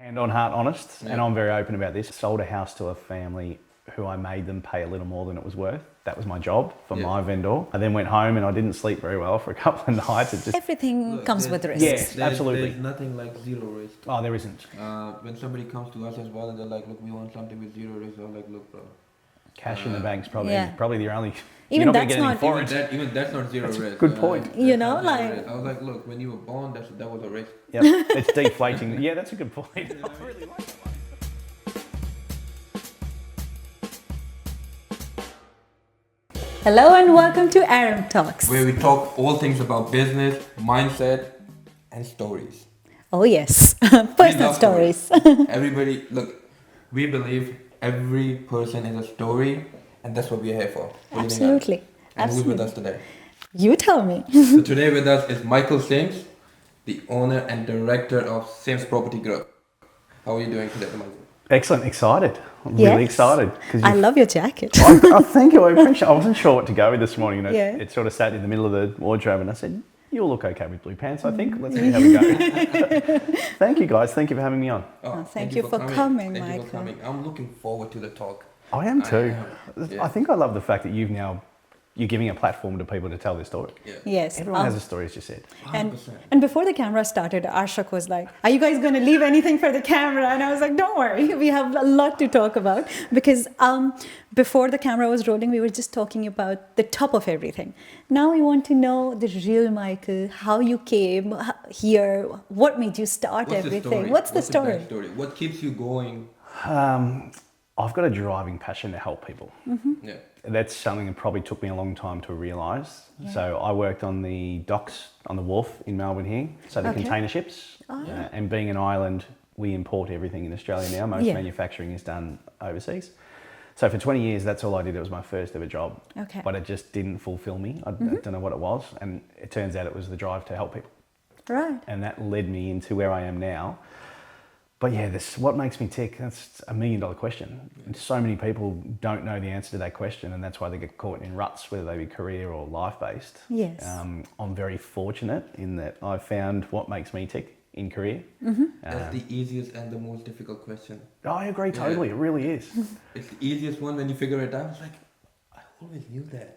Hand on heart honest, and I'm very open about this. Sold a house to a family who I made them pay a little more than it was worth. That was my job for my vendor. I then went home and I didn't sleep very well for a couple of nights. It just Everything comes with risk. Yes, absolutely. There's nothing like zero risk. Oh, there isn't. When somebody comes to us as well and they're like, look, we want something with zero risk, I'm like, look, bro. Cash in the bank's probably the only. Even you're not that's going to get anything not- for it. Even that's not zero risk. Good point. You know, That's not zero like- risk. I was like, look, when you were born, that was a risk. Yep, it's deflating. Yeah, that's a good point. I really like that one. Hello and welcome to Arum Talks. Where we talk all things about business, mindset, and stories. Oh yes, We personal love stories. Everybody, look, we believe every person is a story, and that's what we're here for. What do you think, Absolutely. Aaron? And who's with us today? You tell me. So today with us is Michael Sims, the owner and director of Sims Property Group. How are you doing today, Michael? Excellent, excited. I'm Yes. really excited. I love your jacket. Thank you. I appreciate. I wasn't sure what to go with this morning. Yeah. It sort of sat in the middle of the wardrobe, and I said, "You'll look okay with blue pants, I think. Let's see how we go." Thank you, guys. Thank you for having me on. Oh, thank you for coming, Thank you Michael. for coming. I'm looking forward to the talk. I am too. Yeah. I think I love the fact that you're giving a platform to people to tell their story. Yeah. Yes. Everyone has a story, as you said. 100%. And before the camera started, Arshak was like, "Are you guys going to leave anything for the camera?" And I was like, "Don't worry, we have a lot to talk about." Because before the camera was rolling, we were just talking about the top of everything. Now we want to know the real Michael, how you came here, what made you start everything. What's the story? backstory? What keeps you going? I've got a driving passion to help people. Yeah. That's something that probably took me a long time to realise. So I worked on the docks on the wharf in Melbourne here, so the Okay. container ships. And being an island, we import everything in Australia now. Most manufacturing is done overseas. So for 20 years, that's all I did. It was my first ever job. Okay. But it just didn't fulfil me. I don't know what it was. And it turns out it was the drive to help people. Right. And that led me into where I am now. But yeah, what makes me tick? That's $1 million question. And so many people don't know the answer to that question, and that's why they get caught in ruts, whether they be career or life-based. Yes. I'm very fortunate in that I've found what makes me tick in career. That's the easiest and the most difficult question. I agree totally. It really is. It's the easiest one when you figure it out. It's like, I always knew that.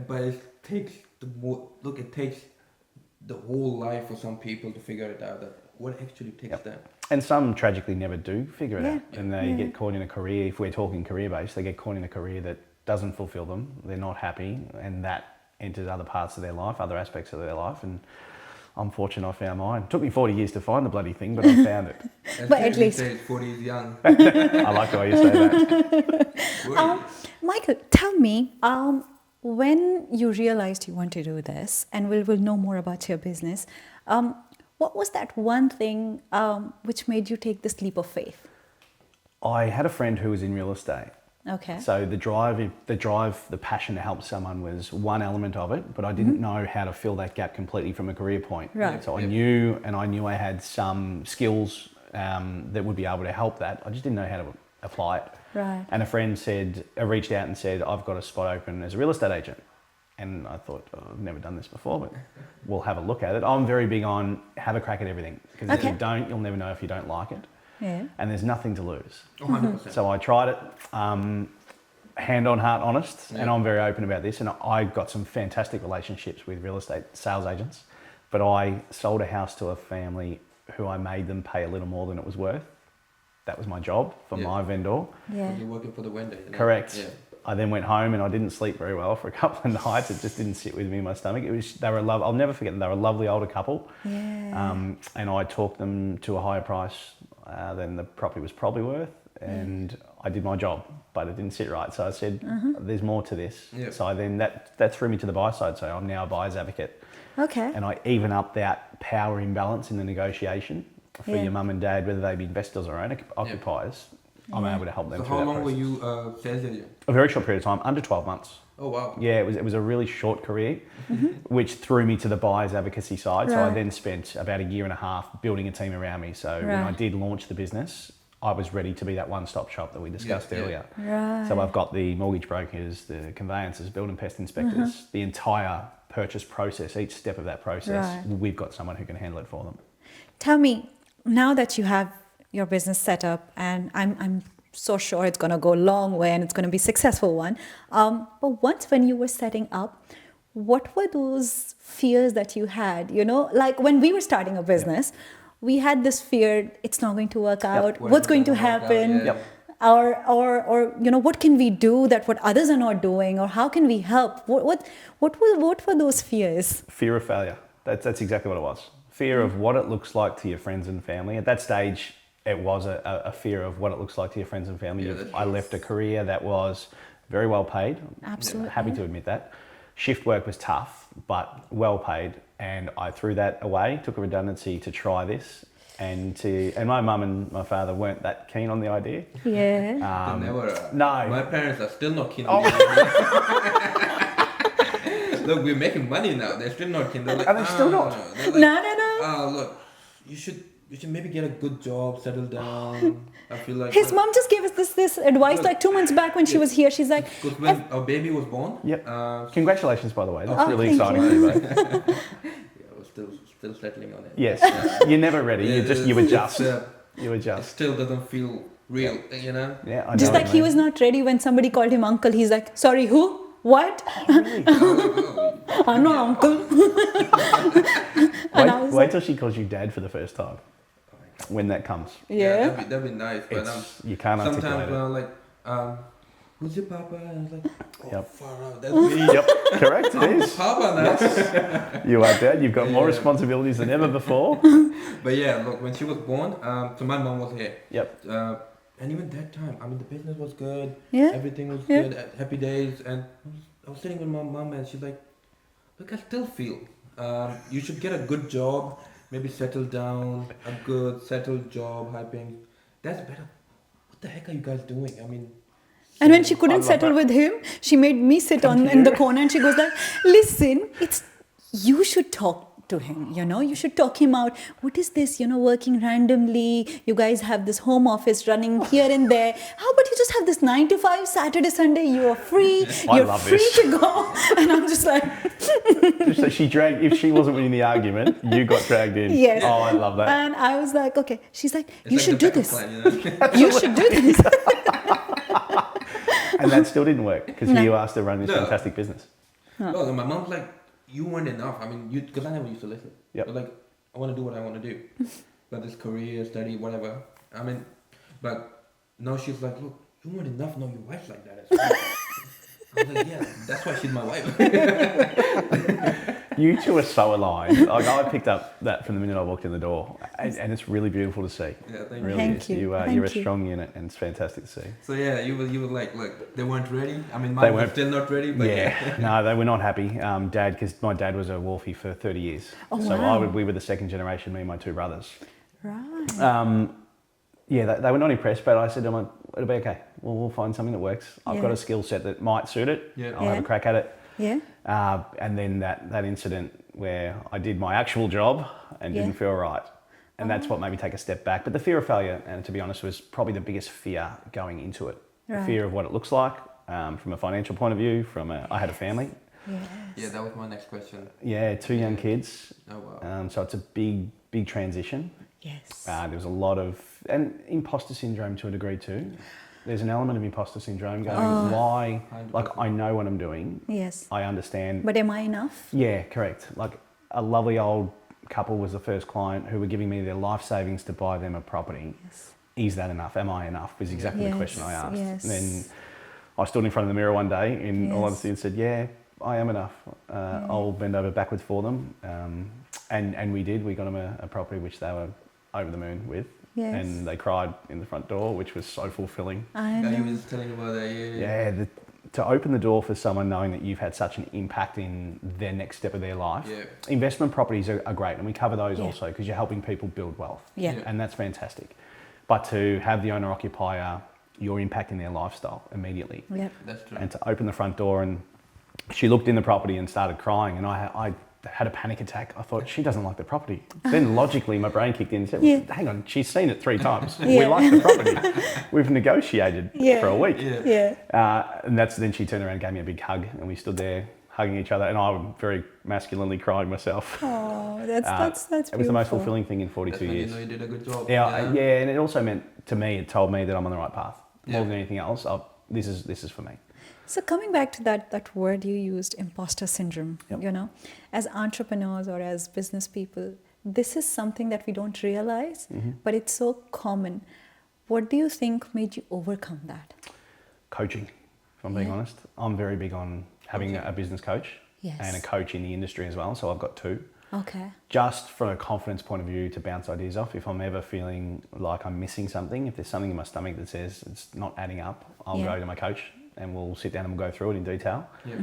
But it takes it takes the whole life for some people to figure it out. That what actually takes them. And some tragically never do figure it out. And they Yeah. get caught in a career, if we're talking career-based, they get caught in a career that doesn't fulfill them. They're not happy, and that enters other parts of their life, other aspects of their life. And I'm fortunate I found mine. It took me 40 years to find the bloody thing, but I found it. But at least- 40 is young. I like the way you say that. Michael, tell me, when you realized you want to do this, and we'll know more about your business, what was that one thing which made you take this leap of faith? I had a friend who was in real estate. Okay. So the passion to help someone was one element of it, but I didn't know how to fill that gap completely from a career point. Right. So I knew I had some skills that would be able to help that. I just didn't know how to apply it. Right. And a friend reached out and said, "I've got a spot open as a real estate agent." And I thought, I've never done this before, but we'll have a look at it. I'm very big on have a crack at everything, because if you don't, you'll never know if you don't like it. Yeah. And there's nothing to lose. 100%. So I tried it, hand on heart honest, and I'm very open about this. And I got some fantastic relationships with real estate sales agents, but I sold a house to a family who I made them pay a little more than it was worth. That was my job for my vendor. Yeah. You're working for the vendor. isn't it? Correct. Yeah. I then went home and I didn't sleep very well for a couple of nights. It just didn't sit with me in my stomach. I'll never forget them. They were a lovely older couple. Yeah. And I talked them to a higher price than the property was probably worth. And I did my job, but it didn't sit right. So I said, there's more to this. Yeah. So then that threw me to the buy side. So I'm now a buyer's advocate. Okay. And I even up that power imbalance in the negotiation for your mum and dad, whether they be investors or owner occupiers. I'm able to help them So through how that long were process. you sales agent? A very short period of time, under 12 months. Oh wow. Yeah, it was a really short career, which threw me to the buyer's advocacy side. So I Right. then spent about a year and a half building a team around me. So when I Right. did launch the business, I was ready to be that one-stop shop that we discussed earlier. Right. So I've got the mortgage brokers, the conveyancers, building pest inspectors, the entire purchase process, each step of that process, Right. we've got someone who can handle it for them. Tell me, now that you have your business set up, and I'm so sure it's going to go a long way and it's going to be a successful one. But once when you were setting up, what were those fears that you had? You know, like when we were starting a business, we had this fear, it's not going to work out. What's going to happen? Or you know, what can we do that what others are not doing, or how can we help? What were those fears? Fear of failure. That's exactly what it was. Fear of what it looks like to your friends and family. At that stage, it was a fear of what it looks like to your friends and family. I left a career that was very well paid. Absolutely. Happy to admit that. Shift work was tough, but well paid. And I threw that away, took a redundancy to try this. And my mum and my father weren't that keen on the idea. Yeah. They never. No. My parents are still not keen on the idea. Look, we're making money now. They're still not keen. They're like, Are they still not? No. Look, you should maybe get a good job, settle down. I feel like His mom just gave us this advice like 2 months back when she was here. She's like, because when our baby was born. Yep. Congratulations, by the way. That's really thank exciting you. for you, mate. Yeah, we're still settling on it. Yes. You're never ready. You adjust. You It adjust. still doesn't feel real, you know. Yeah, I know. just what like you he mean. was not ready when somebody called him uncle. He's like, sorry, who? What? I'm not uncle. And I was Wait like, till she calls you dad for the first time. When that comes. yeah. that'd be nice. But You can't sometimes articulate when it. I'm like, who's your papa? And I was like, oh, Yep. far out. That's me. Yep, correct, it I'm is. papa now. You are dad, you've got more Yeah. responsibilities than ever before. But yeah, look, when she was born, so my mom was here. Yep. And even that time, I mean, the business was good. Yeah. Everything was Yeah. good. Happy days. And I was sitting with my mom, and she's like, look, I still feel you should get a good job, maybe settle down, a good settled job, high paying. That's better. What the heck are you guys doing? I mean, And when she I couldn't love settle that. with him, she made me sit Come to in the you. corner and she goes like, listen, you should talk to him, you know, you should talk him out. What is this, you know, working randomly? You guys have this home office running here and there. How about you just have this 9 to 5, Saturday, Sunday, you are free. I You're love free this. to go. And I'm just like, So if she wasn't winning the argument, you got dragged in. yes. Oh, I love that. And I was like, okay. She's like, it's you like should the do backup this. plan, you know? You should do this. And that still didn't work because No. you asked to run this No. fantastic business. Well, my mom's like, you weren't enough. I mean, because I never used to listen. Yep. But like, I want to do what I want to do. But this career, study, whatever. I mean, but now she's like, look, you weren't enough. No, your wife's like that as well. I was like, yeah, that's why she's my wife. You two are so aligned. Like I picked up that from the minute I walked in the door, and it's really beautiful to see. Yeah, thank Really Thank is. you. You're a Thank you. strong unit, and it's fantastic to see. So yeah, you were like, look, they weren't ready. I mean, They mine was weren't. still not ready, but yeah. No, they were not happy. Dad, because my dad was a wharfie for 30 years. Oh, so wow. we were the second generation, me and my two brothers. Right. Yeah, they were not impressed, but I said to them, it'll be okay. We'll find something that works. I've Yeah. got a skill set that might suit it. Yeah. I'll have Yeah. a crack at it. Yeah. And then that incident where I did my actual job and Yeah. didn't feel right. And that's what made me take a step back. But the fear of failure, and to be honest, was probably the biggest fear going into it. The Right. fear of what it looks like from a financial point of view, I had a family. Yes. Yeah, that was my next question. Yeah, 2 young kids. Oh wow. So it's a big transition. Yes. There was a lot of, and imposter syndrome to a degree too. There's an element of imposter syndrome going, why, 100%. like I know what I'm doing. Yes. I understand. But am I enough? Yeah, correct. Like a lovely old couple was the first client who were giving me their life savings to buy them a property. Yes. Is that enough? Am I enough? Was exactly the question I Yes, asked. yes. And then I stood in front of the mirror one day in all Yes. honesty and said, yeah, I am enough. I'll bend over backwards for them. And we did. We got them a property which they were over the moon with. Yes. And they cried in the front door, which was so fulfilling. I Yeah, you know. was telling about that. Yeah, to open the door for someone knowing that you've had such an impact in their next step of their life. Yeah. Investment properties are great, and we cover those Yeah. also because you're helping people build wealth. Yeah. Yeah. And that's fantastic. But to have the owner-occupier, you're impacting their lifestyle immediately. Yeah. That's true. And to open the front door, and she looked in the property and started crying, and I had a panic attack. I thought, she doesn't like the property. Then logically my brain kicked in and said, Yeah. well, hang on, she's seen it 3 times. We Yeah. like the property. We've negotiated Yeah. for a week. Yeah. Yeah. And then she turned around and gave me a big hug, and we stood there hugging each other, and I'm very masculinely crying myself. Oh, that's It was the most beautiful. fulfilling thing in 42 That's when years. you know you did a good job. Yeah, and it also meant to me, it told me that I'm on the right path. More Yeah. than anything else, this is for me. So coming back to that word you used, imposter syndrome, Yep. you know, as entrepreneurs or as business people, this is something that we don't realize, but it's so common. What do you think made you overcome that? Coaching, if I'm being Yeah. honest. I'm very big on having a business coach Yes. and a coach in the industry as well. So I've got two. Okay. Just from a confidence point of view to bounce ideas off. If I'm ever feeling like I'm missing something, if there's something in my stomach that says it's not adding up, I'll Yeah. go to my coach and we'll sit down and we'll go through it in detail. Yeah.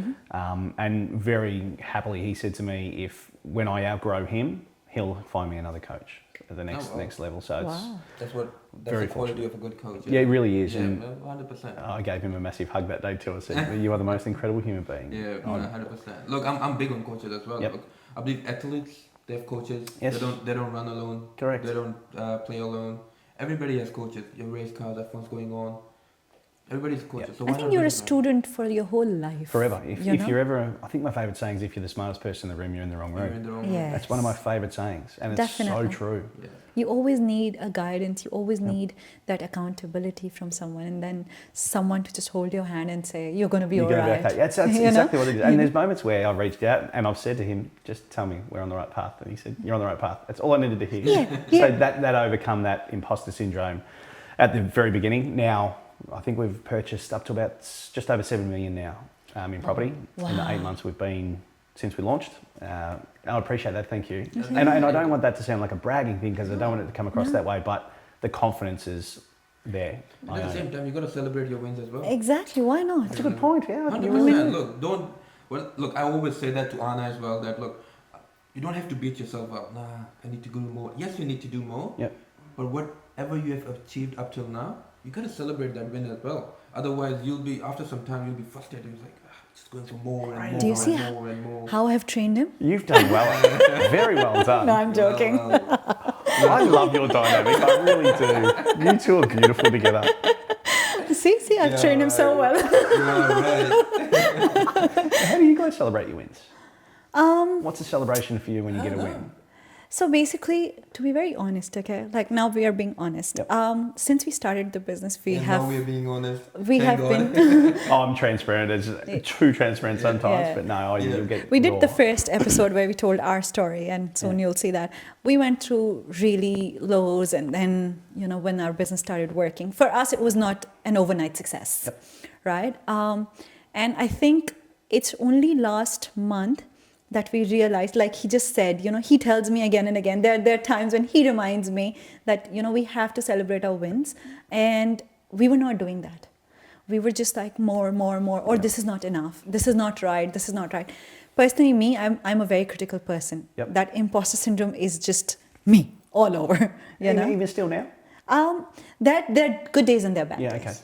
And very happily, he said to me, if when I outgrow him, he'll find me another coach at the next wow. next level. So Wow. That's Very the quality of a good coach. yeah, it really is. Yeah, And 100%. I gave him a massive hug that day too. I said, "You are the most incredible human being." Yeah, I'm- 100%. Look, I'm big on coaches as well. Yep. Look, I believe athletes, they have coaches. Yes. They don't run alone. Correct. They don't play alone. Everybody has coaches. Your race cars, F1's going on. Everybody's coaches. Yep. So I why think not you're a business? student for your whole life. Forever. If you know? you're ever, I think my favourite saying is, if you're the smartest person in the room, you're in the wrong You're room. in the wrong Yeah. room. That's one of my favourite sayings, and it's Definitely. so true. Yeah. You always need a guidance. You always Yep. need that accountability from someone, and then someone to just hold your hand and say, "You're going to be You're all gonna right." be okay. That's You know? exactly what it is. And there's moments where I've reached out and I've said to him, "Just tell me we're on the right path." And he said, "You're on the right path." That's all I needed to hear. Yeah, So yeah. that overcome that imposter syndrome at the very beginning. Now I think we've purchased up to about just over 7 million now in property in the 8 Wow. months we've been since we launched. I appreciate that. Thank you. Mhm. And I don't want that to sound like a bragging thing, because I don't want it to come across that way. But the confidence is there. And at the same time, you got to celebrate your wins as well. Exactly. Why not? That's a good point. Yeah. 100%. Look, don't. Well, look, I always say that to Anna as well. That look, you don't have to beat yourself up. Nah, I need to do more. Yes, you need to do more. Yep. But whatever you have achieved up till now, you gotta celebrate that win as well. Otherwise, you'll be after some time you'll be frustrated. It's like just going for more and more Do you see and more and more. How I have trained him? You've done well. Very well done. No, I'm joking. I love your dynamic. I really do. You two are beautiful together. See, I've trained him so well. How do you guys celebrate your wins? Um, What's a celebration for you when you get a win? So basically, to be very honest, okay, like now we are being honest. Yep. Since we started the business, we And have now we're being honest. we Thank have God. been. Oh, I'm transparent. It's too transparent sometimes, Yeah. but no, you'll get We did the raw. first episode where we told our story, and soon Yeah. you'll see that we went through really lows, and then when our business started working, for us it was not an overnight success, Yep. right? And I think it's only last month that we realized, like he just said, he tells me again and again, there are times when he reminds me that, we have to celebrate our wins. And we were not doing that. We were just like more, or this is not enough. This is not right. This is not right. Personally, me, I'm a very critical person. Yep. That imposter syndrome is just me all over, Even still now? There are good days and there are bad Yeah, days. okay.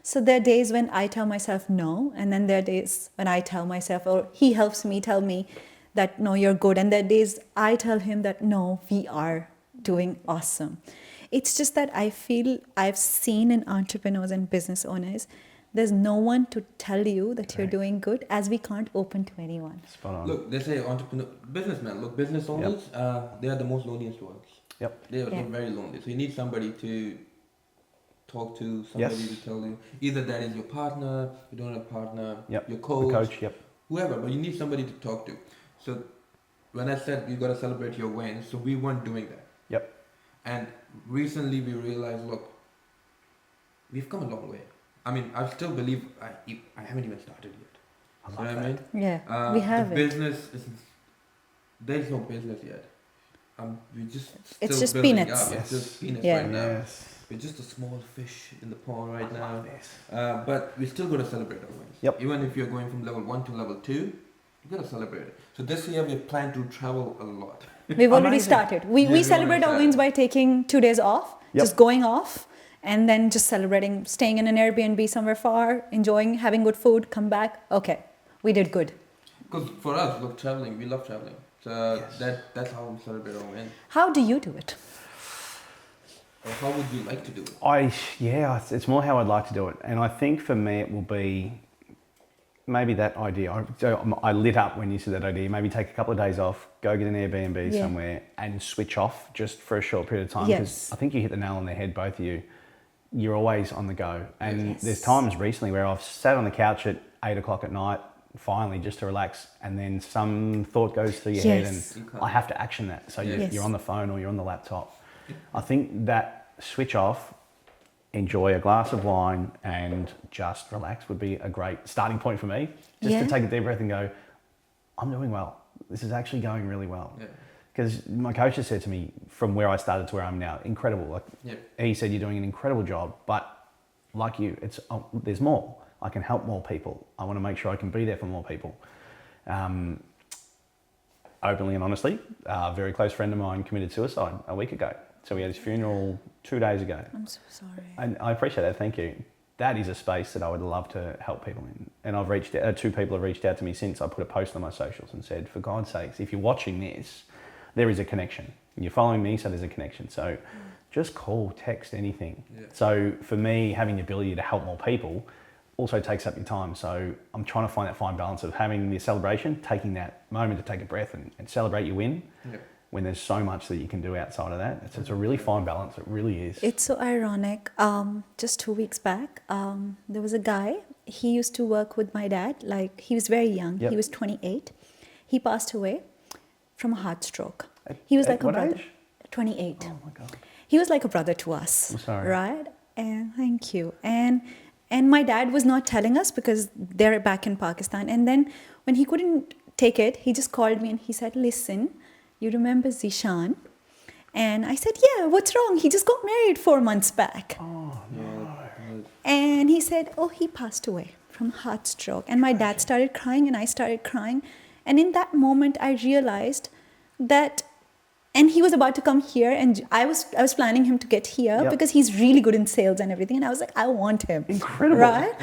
So there are days when I tell myself no, and then there are days when I tell myself, or he helps me tell me that no, you're good, and there are days I tell him that no, we are doing awesome. It's just that I feel I've seen in entrepreneurs and business owners, there's no one to tell you that you're Right. doing good, as we can't open to anyone. Spot on. Look, they say entrepreneur, businessmen. Look, business owners, they are the most loneliest ones. Yep. They're Yeah. very lonely. So you need somebody to talk to, somebody Yes. to tell you. Either that is your partner, you don't have a partner, Yep. your The coach, coach, yep. whoever, but you need somebody to talk to. So when I said you got to celebrate your wins, so we weren't doing that. Yep. And recently we realized, look, we've come a long way. I mean, I still believe I haven't even started yet. I You love know what I that. mean? Yeah, we have the it. business is, there is no business yet. We just It's still just building peanuts. up. Yes. It's just peanuts Yeah. right now. Yes. We're just a small fish in the pond right I now. love this. But we still got to celebrate our wins. Yep. Even if you're going from level 1 to level 2, you got to celebrate it. So this year we plan to travel a lot. We've already Amazing. started. We Yeah, we celebrate our already wins by taking 2 days off, Yep. just going off, and then just celebrating, staying in an Airbnb somewhere far, enjoying, having good food, come back. Okay, we did good. Because for us, look, traveling, we love traveling. So Yes. that's how we celebrate our wins. How do you do it? Or how would you like to do it? It's more how I'd like to do it. And I think for me it will be maybe that idea, I lit up when you said that idea, maybe take a couple of days off, go get an Airbnb somewhere and switch off just for a short period of time. Because I think you hit the nail on the head, both of you. You're always on the go. And there's times recently where I've sat on the couch at 8 o'clock at night, finally, just to relax, and then some thought goes through your head and I have to action that. So you're on the phone or you're on the laptop. I think that switch off, enjoy a glass of wine and just relax would be a great starting point for me. Just to take a deep breath and go, I'm doing well. This is actually going really well. Because my coach has said to me, from where I started to where I'm now, incredible. Like he said, you're doing an incredible job, but like you, there's more. I can help more people. I want to make sure I can be there for more people. Openly and honestly, a very close friend of mine committed suicide a week ago. So we had his funeral 2 days ago. I'm so sorry. And I appreciate that. Thank you. That is a space that I would love to help people in. And I've reached out, 2 people have reached out to me since. I put a post on my socials and said, for God's sakes, if you're watching this, there is a connection. You're following me, so there's a connection. So just call, text, anything. So for me, having the ability to help more people also takes up your time. So I'm trying to find that fine balance of having the celebration, taking that moment to take a breath and celebrate your win. When there's so much that you can do outside of that. It's a really fine balance. It really is. It's so ironic. Just 2 weeks back, there was a guy, he used to work with my dad. Like, he was very young. He was 28. He passed away from a heart stroke. He was like a brother. Age? 28. Oh my God. He was like a brother to us. I'm sorry. Right? And thank you. And my dad was not telling us because they're back in Pakistan. And then when he couldn't take it, he just called me and he said, listen, you remember Zishan? And I said, yeah, what's wrong? He just got married 4 months back. Oh, no. And he said, oh, he passed away from heart stroke. And my dad started crying and I started crying. And in that moment, I realized that, and he was about to come here and I was planning him to get here because he's really good in sales and everything. And I was like, I want him. Incredible. Right?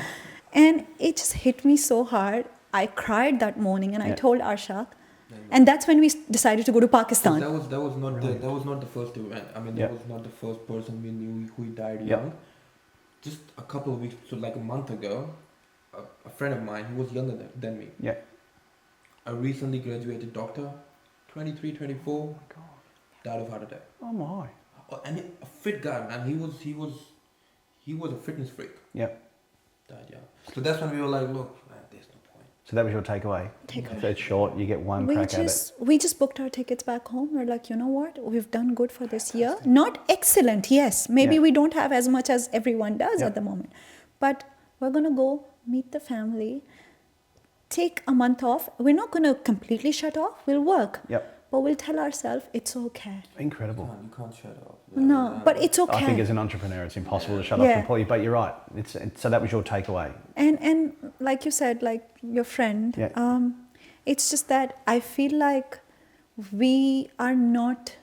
And it just hit me so hard. I cried that morning and I told Arshak. And that's when we decided to go to Pakistan. That was not the first event. I mean, that was not the first person we knew who died young. Just a couple of weeks, so like a month ago, a friend of mine, who was younger than me. A recently graduated doctor, 23, 24, oh my God. Died of heart attack. Oh my. And a fit guy, man. He was a fitness freak. Died young. So that's when we were like, look, man, there's no point. So that was your takeaway? So it's short, you get one crack at it. We just booked our tickets back home. We're like, you know what? We've done good for this year. Not excellent, yes. Maybe we don't have as much as everyone does at the moment. But we're going to go meet the family, take a month off. We're not going to completely shut off. We'll work. But we'll tell ourselves it's okay. Incredible. You can't shut off. No, but it's okay. I think as an entrepreneur, it's impossible to shut off completely. But you're right. So that was your takeaway. And like you said, like your friend, it's just that I feel like we are not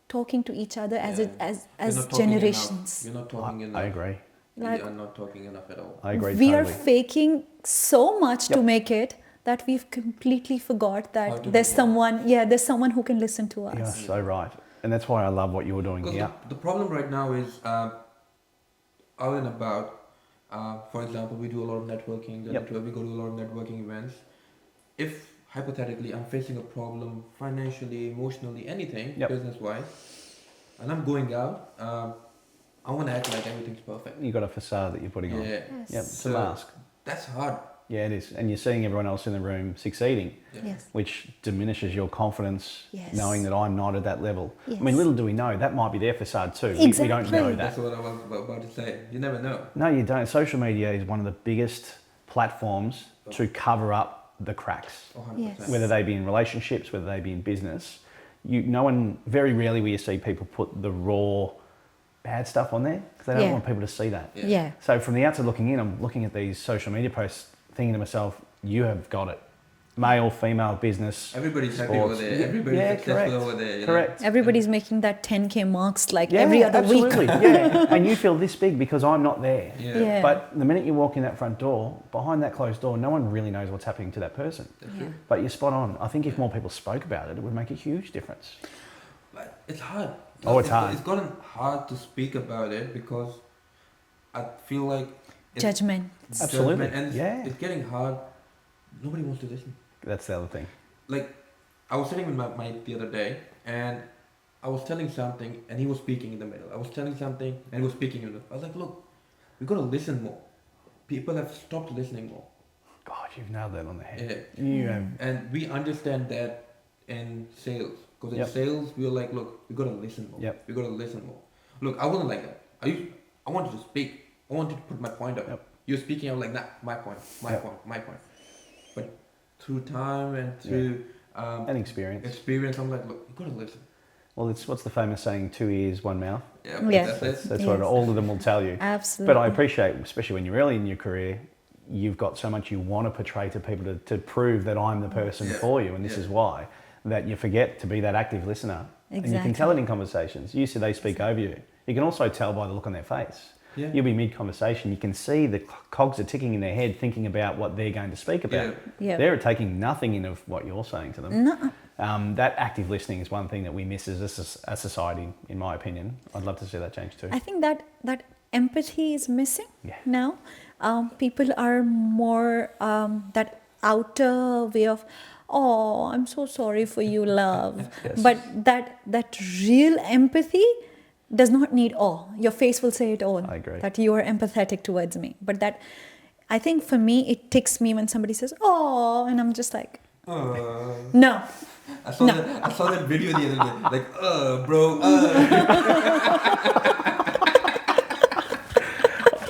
talking to each other as generations. You're not talking enough. I agree. Like, we are not talking enough at all. I agree. We are faking so much to make it that we've completely forgot that there's someone who can listen to us. You're so right. And that's why I love what you're doing here. The problem right now is out and about. For example, we do a lot of networking. We go to a lot of networking events. If hypothetically I'm facing a problem financially, emotionally, anything, business-wise, and I'm going out, I want to act like everything's perfect. You've got a facade that you're putting on. It's a mask. That's hard. Yeah, it is. And you're seeing everyone else in the room succeeding, which diminishes your confidence knowing that I'm not at that level. I mean, little do we know, that might be their facade too. We don't know that. That's what I was about to say. You never know. No, you don't. Social media is one of the biggest platforms to cover up the cracks, whether they be in relationships, whether they be in business. Very rarely will you see people put the raw bad stuff on there because they don't want people to see that. So from the outside looking in, I'm looking at these social media posts thinking to myself, you have got it. Male, female, business. Everybody's happy over there. Everybody's successful over there. Correct. Everybody's making that 10K marks every other week. And you feel this big because I'm not there. Yeah. But the minute you walk in that front door, behind that closed door, no one really knows what's happening to that person. But you're spot on. I think if more people spoke about it, it would make a huge difference. But it's hard. It's hard. It's gotten hard to speak about it because I feel like Judgment. Absolutely. And it's getting hard nobody wants to listen. That's the other thing. Like, I was sitting with my mate the other day, and I was telling something, and he was speaking in the middle. I was telling something, and he was speaking in the middle. I was like, look, we gotta listen more. People have stopped listening more. God, you've nailed that on the head. Yeah. You have. And we understand that in sales. Because in Yep. sales, we're like, look, we gotta listen more. Yep. We gotta listen more. Look, I wasn't like that. I wanted to speak. I wanted to put my point up. Yep. You're speaking, I'm like, nah, my point. But through time and through An experience. I'm like, look, you gotta listen. Well, it's what's the famous saying? 2 ears, 1 mouth. Yeah, Yes. that's it. That's what all of them will tell you. Absolutely. But I appreciate, especially when you're early in your career, you've got so much you want to portray to people to prove that I'm the person Yeah. for you, and this Yeah. is why, that you forget to be that active listener. And you can Exactly. tell it in conversations. You see they speak over you. You can also tell by the look on their face. Yeah. You'll be mid-conversation. You can see the cogs are ticking in their head, thinking about what they're going to speak about. Yeah. They're taking nothing in of what you're saying to them. No. That active listening is one thing that we miss as a society, in my opinion. I'd love to see that change too. I think that empathy is missing Yeah. now. People are more that outer way of, oh, I'm so sorry for you, love. Yes. But that real empathy does not need awe. Your face will say it all. I agree. That you are empathetic towards me. But that, I think for me, it ticks me when somebody says, oh, and I'm just like, no. I saw that video the other day. Like, bro,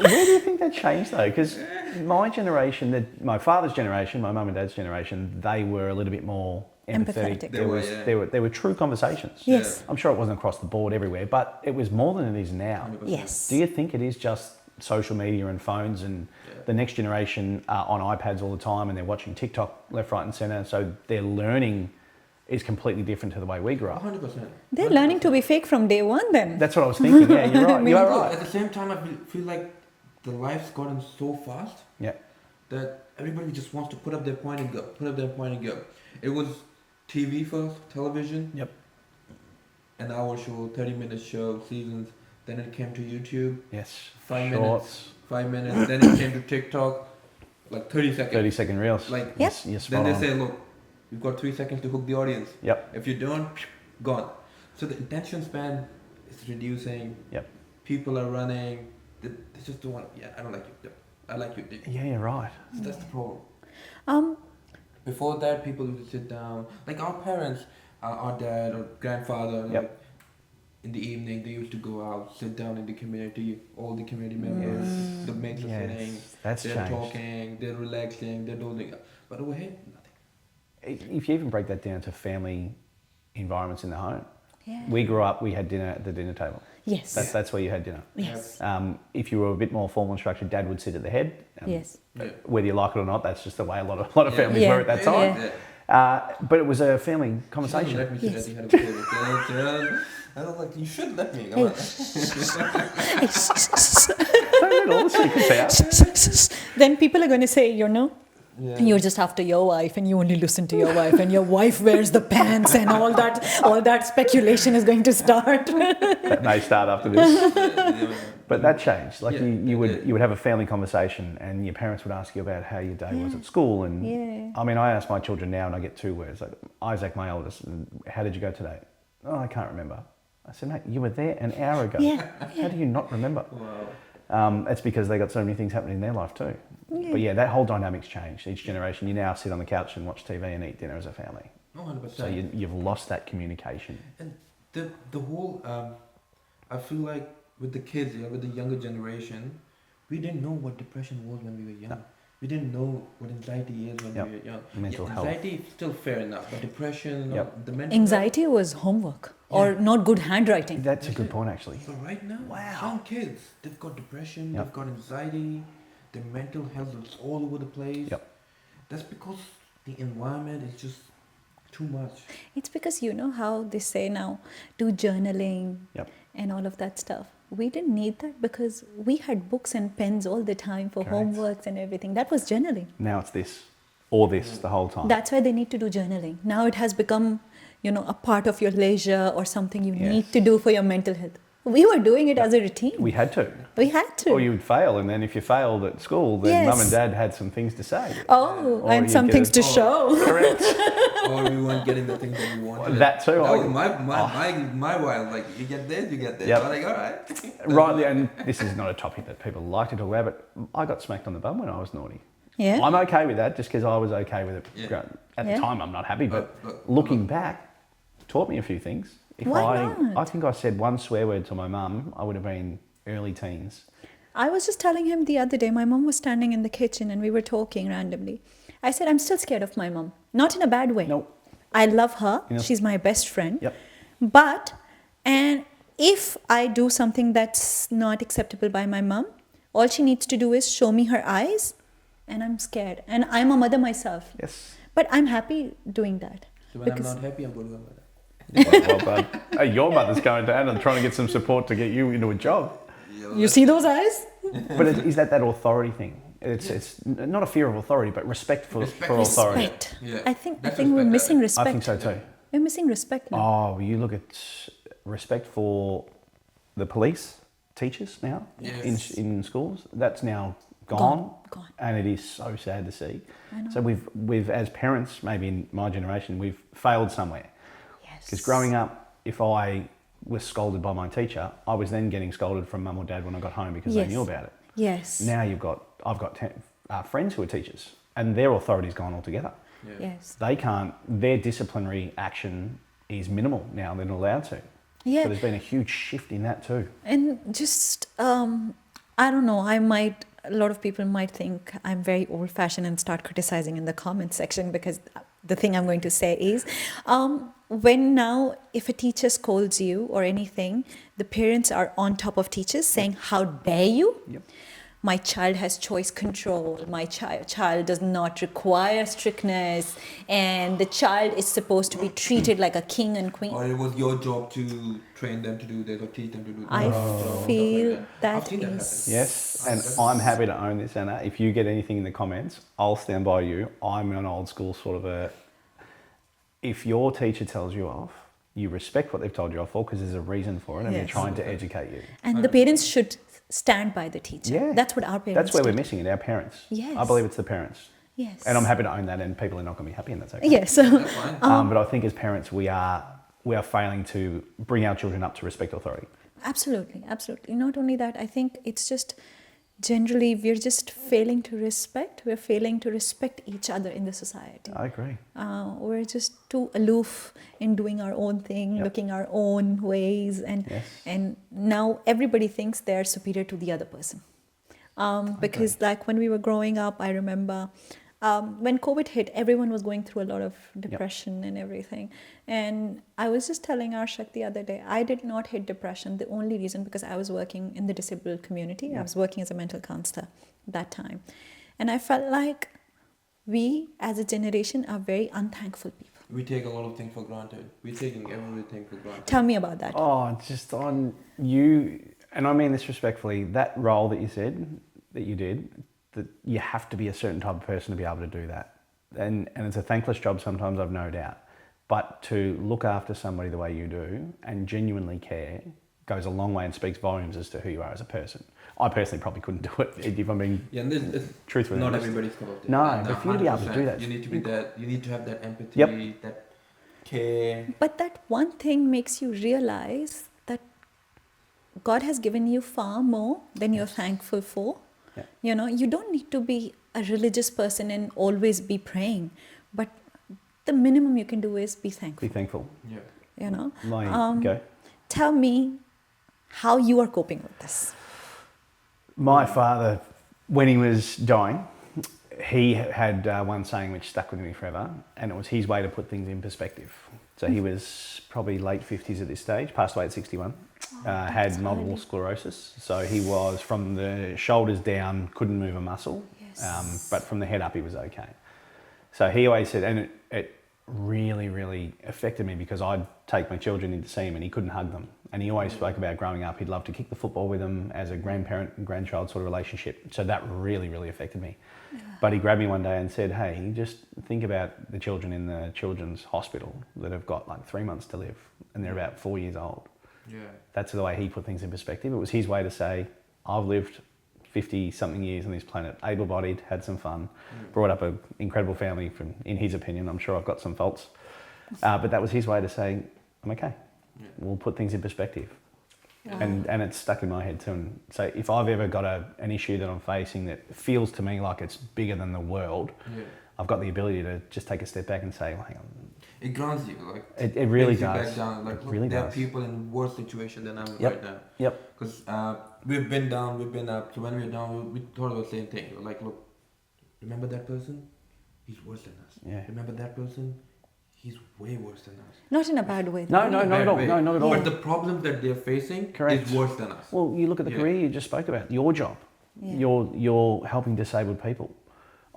Where do you think that changed though? Because my generation, my father's generation, my mum and dad's generation, they were a little bit more empathetic. Empathetic. There were true conversations. Yes. I'm sure it wasn't across the board everywhere, but it was more than it is now. 100%. Yes. Do you think it is just social media and phones and the next generation are on iPads all the time and they're watching TikTok left, right and centre, so their learning is completely different to the way we grew up? 100%. They're learning to be fake from day one then. That's what I was thinking. Yeah, you're right. You are Look, right. at the same time, I feel like the life's gotten so fast Yeah. that everybody just wants to put up their point and go. It was TV first, television. Yep. An hour show, 30-minute show, seasons. Then it came to YouTube, Yes. 5 Shorts. 5 minutes. Then it came to TikTok, like 30 seconds. 30-second reels. Like, Yep. You're then spot they on. say, look, you've got 3 seconds to hook the audience. Yep. If you don't, gone. So the attention span is reducing. Yep. People are running. They just don't want. Yeah, I don't like you. I like you. Yeah, you're right. So that's the problem. Um, Before that, people used to sit down. Like our parents, our dad or grandfather. Yep. Like, in the evening, they used to go out, sit down in the community. All the community members, the mates are sitting. Yes, that's They're changed. talking. They're relaxing. They're doing. But over here, nothing. If you even break that down to family environments in the home, yeah. we grew up, we had dinner at the dinner table. Yes. That's where you had dinner. Yes. If you were a bit more formal and structured, Dad would sit at the head. Yes. Yeah. Whether you like it or not, that's just the way a lot of families Yeah. were at that time. Yeah. But it was a family She conversation. doesn't let me sit Yes. at the head of the table. I was like, you should let me. Come on. Don't let all the secrets out. Then people are going to say, Yeah. you're just after your wife and you only listen to your wife and your wife wears the pants and all that speculation is going to start. That may start after this. But that changed. Like Yeah, you it did. would have a family conversation and your parents would ask you about how your day was at school. And Yeah. I mean, I ask my children now and I get 2 words. Like, Isaac, my eldest, how did you go today? Oh, I can't remember. I said, mate, you were there an hour ago. Yeah. How do you not remember? Wow. It's because they got so many things happening in their life too. But yeah, that whole dynamic's changed. Each generation, you now sit on the couch and watch TV and eat dinner as a family. 100%. So you've lost that communication. And the whole, I feel like with the kids, with the younger generation, we didn't know what depression was when we were young. No. We didn't know what anxiety is when Yep. we were young. Mental health. Anxiety is still fair enough, but depression, Yep. the mental Anxiety was homework or not good handwriting. That's a good point, actually. health. But right now, Wow. young kids, they've got depression, Yep. they've got anxiety, their mental health is all over the place. Yep. That's because the environment is just too much. It's because you know how they say now, do journaling Yep. and all of that stuff. We didn't need that because we had books and pens all the time for Correct. homeworks and everything. That was journaling. Now it's this or this the whole time. That's why they need to do journaling. Now it has become, a part of your leisure or something you Yes. need to do for your mental health. We were doing it as a routine. We had to. We had to. Or you would fail, and then if you failed at school, then Yes. mum and dad had some things to say. Oh, Or and you'd some get things a- to show. Correct. Or we weren't getting the things that we wanted. That too. That I- was my wild. Like, you get this, you get this. Yep. I'm like, all right. Right, and this is not a topic that people like to talk about, but I got smacked on the bum when I was naughty. Yeah. I'm okay with that just because I was okay with it. Yeah. At Yeah. the time, I'm not happy, but But- looking back, taught me a few things. If Why not? I think I said one swear word to my mum, I would have been early teens. I was just telling him the other day, my mom was standing in the kitchen and we were talking randomly. I said, I'm still scared of my mom. Not in a bad way. Nope. I love her. Yeah. She's my best friend. Yep. But, and if I do something that's not acceptable by my mom, all she needs to do is show me her eyes and I'm scared. And I'm a mother myself. Yes. But I'm happy doing that. So when because- I'm not happy, I'm going to go with that. Well done. Hey, your mother's going down and trying to get some support to get you into a job. You see those eyes? But is that authority thing? It's not a fear of authority, but respect for authority. Respect. Yeah. I think That's we're respect, missing I respect. I think so too. We're missing respect now. Oh, you look at respect for the police, teachers now Yes. in schools. That's now gone, Gone. and it is so sad to see. I know. So we've as parents, maybe in my generation, we've failed somewhere. Yes. Because growing up, if I was scolded by my teacher, I was then getting scolded from mum or dad when I got home because they Yes. knew about it. Yes. Now I've got friends who are teachers, and their authority's gone altogether. Yeah. Yes. They can't. Their disciplinary action is minimal now. They're not allowed to. Yeah. So there's been a huge shift in that too. And just, I don't know, a lot of people might think I'm very old fashioned and start criticizing in the comment section because the thing I'm going to say is, when now, if a teacher scolds you or anything, the parents are on top of teachers saying, how dare you? Yep. My child has choice control. My child does not require strictness. And the child is supposed to be treated like a king and queen. Or it was your job to train them to do this or teach them to do this. I feel I've that seen that is... Yes, and I'm happy to own this, Anna. If you get anything in the comments, I'll stand by you. I'm an old school sort of a... If your teacher tells you off, you respect what they've told you off for because there's a reason for it and they're Yes. trying to educate you. And the parents should stand by the teacher. Yeah. That's what our parents That's where did. we're missing it, our parents. Yes. I believe it's the parents. Yes. And I'm happy to own that, and people are not going to be happy, and that's okay. Yes. That's fine. But I think as parents, we are failing to bring our children up to respect authority. Absolutely, absolutely. Not only that, I think it's just generally we're just failing to respect. We're failing to respect each other in the society. I agree. We're just too aloof in doing our own thing, Yep. looking our own ways, Yes. and now everybody thinks they're superior to the other person. Because like when we were growing up, I remember when COVID hit, everyone was going through a lot of depression and everything. And I was just telling Arshak the other day, I did not hit depression. The only reason because I was working in the disabled community. I was working as a mental counselor that time. And I felt like we as a generation are very unthankful people. We take a lot of things for granted. We're taking everything for granted. Tell me about that. Oh, just on you, and I mean this respectfully, that role that you said that you did, that you have to be a certain type of person to be able to do that. And it's a thankless job sometimes, I've no doubt. But to look after somebody the way you do and genuinely care goes a long way and speaks volumes as to who you are as a person. I personally probably couldn't do it if I'm being Yeah, and this truthful. not everybody's cup of tea. No, And but for you to be able to do 100%, that, you need to be that. You need to have that empathy, Yep. that care. But that one thing makes you realize that God has given you far more than you're thankful for. Yeah. You know, you don't need to be a religious person and always be praying, but the minimum you can do is be thankful. Be thankful. Yeah. You know, Go. tell me how you are coping with this. My father, when he was dying, he had one saying which stuck with me forever, and it was his way to put things in perspective. So he was probably late 50s at this stage, passed away at 61, had multiple sclerosis. So he was from the shoulders down, couldn't move a muscle, Yes. but from the head up he was okay. So he always said, and it really, really affected me because I'd take my children in to see him and he couldn't hug them. And he always spoke about growing up, he'd love to kick the football with them as a grandparent and grandchild sort of relationship. So that really, really affected me. But he grabbed me one day and said, hey, just think about the children in the children's hospital that have got like 3 months to live and they're about 4 years old. Yeah. That's the way he put things in perspective. It was his way to say, I've lived 50 something years on this planet, able-bodied, had some fun, brought up an incredible family in his opinion. I'm sure I've got some faults. But that was his way to say, I'm okay. Yeah. We'll put things in perspective. Wow. And it's stuck in my head too. And so if I've ever got an issue that I'm facing that feels to me like it's bigger than the world, Yeah. I've got the ability to just take a step back and say, well, hang on. It grounds you, like It really brings you does. back down. Like It look, really there does. are people in worse situation than I'm Yep. right now. Yep. Because we've been down, we've been up. So when we're down, we thought of the same thing. We're like, look, remember that person? He's worse than us. Yeah. Remember that person? He's way worse than us. Not in a bad way. No, though. no, not at all. No, not at all. But the problems that they're facing Correct. is worse than us. Well, you look at the Yeah. career you just spoke about, your job. Yeah. You're helping disabled people.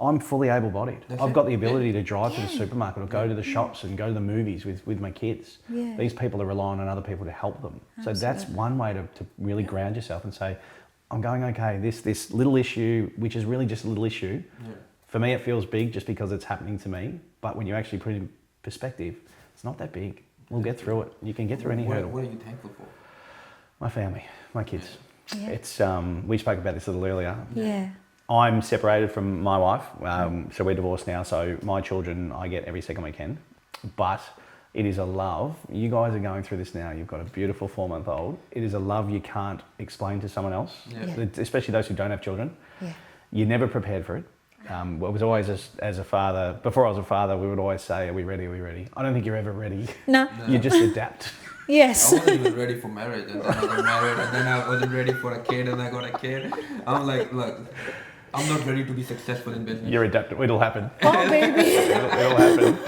I'm fully able-bodied. That's I've it. got the ability to drive to the Yeah. supermarket or go to the shops and go to the movies with my kids. Yeah. These people are relying on other people to help them. So that's Absolutely. one way to really ground yourself and say, I'm going okay. This little issue, which is really just a little issue, Yeah. for me it feels big just because it's happening to me. But when you actually put it in perspective, it's not that big. We'll get through it. You can get through any hurdle. What are you thankful for? My family, my kids. Yeah. It's we spoke about this a little earlier. Yeah. I'm separated from my wife, so we're divorced now. So my children, I get every second weekend. But it is a love. You guys are going through this now. You've got a beautiful 4-month-old. It is a love you can't explain to someone else, Yeah. especially those who don't have children. Yeah. You're never prepared for it. It was always as a father. Before I was a father, we would always say, "Are we ready? Are we ready?" I don't think you're ever ready. No. You just adapt. Yes. I wasn't even ready for marriage, and then I got married, and then I wasn't ready for a kid, and I got a kid. I'm like, look, I'm not ready to be successful in business. You're adaptable. It'll happen. Oh baby. It'll happen.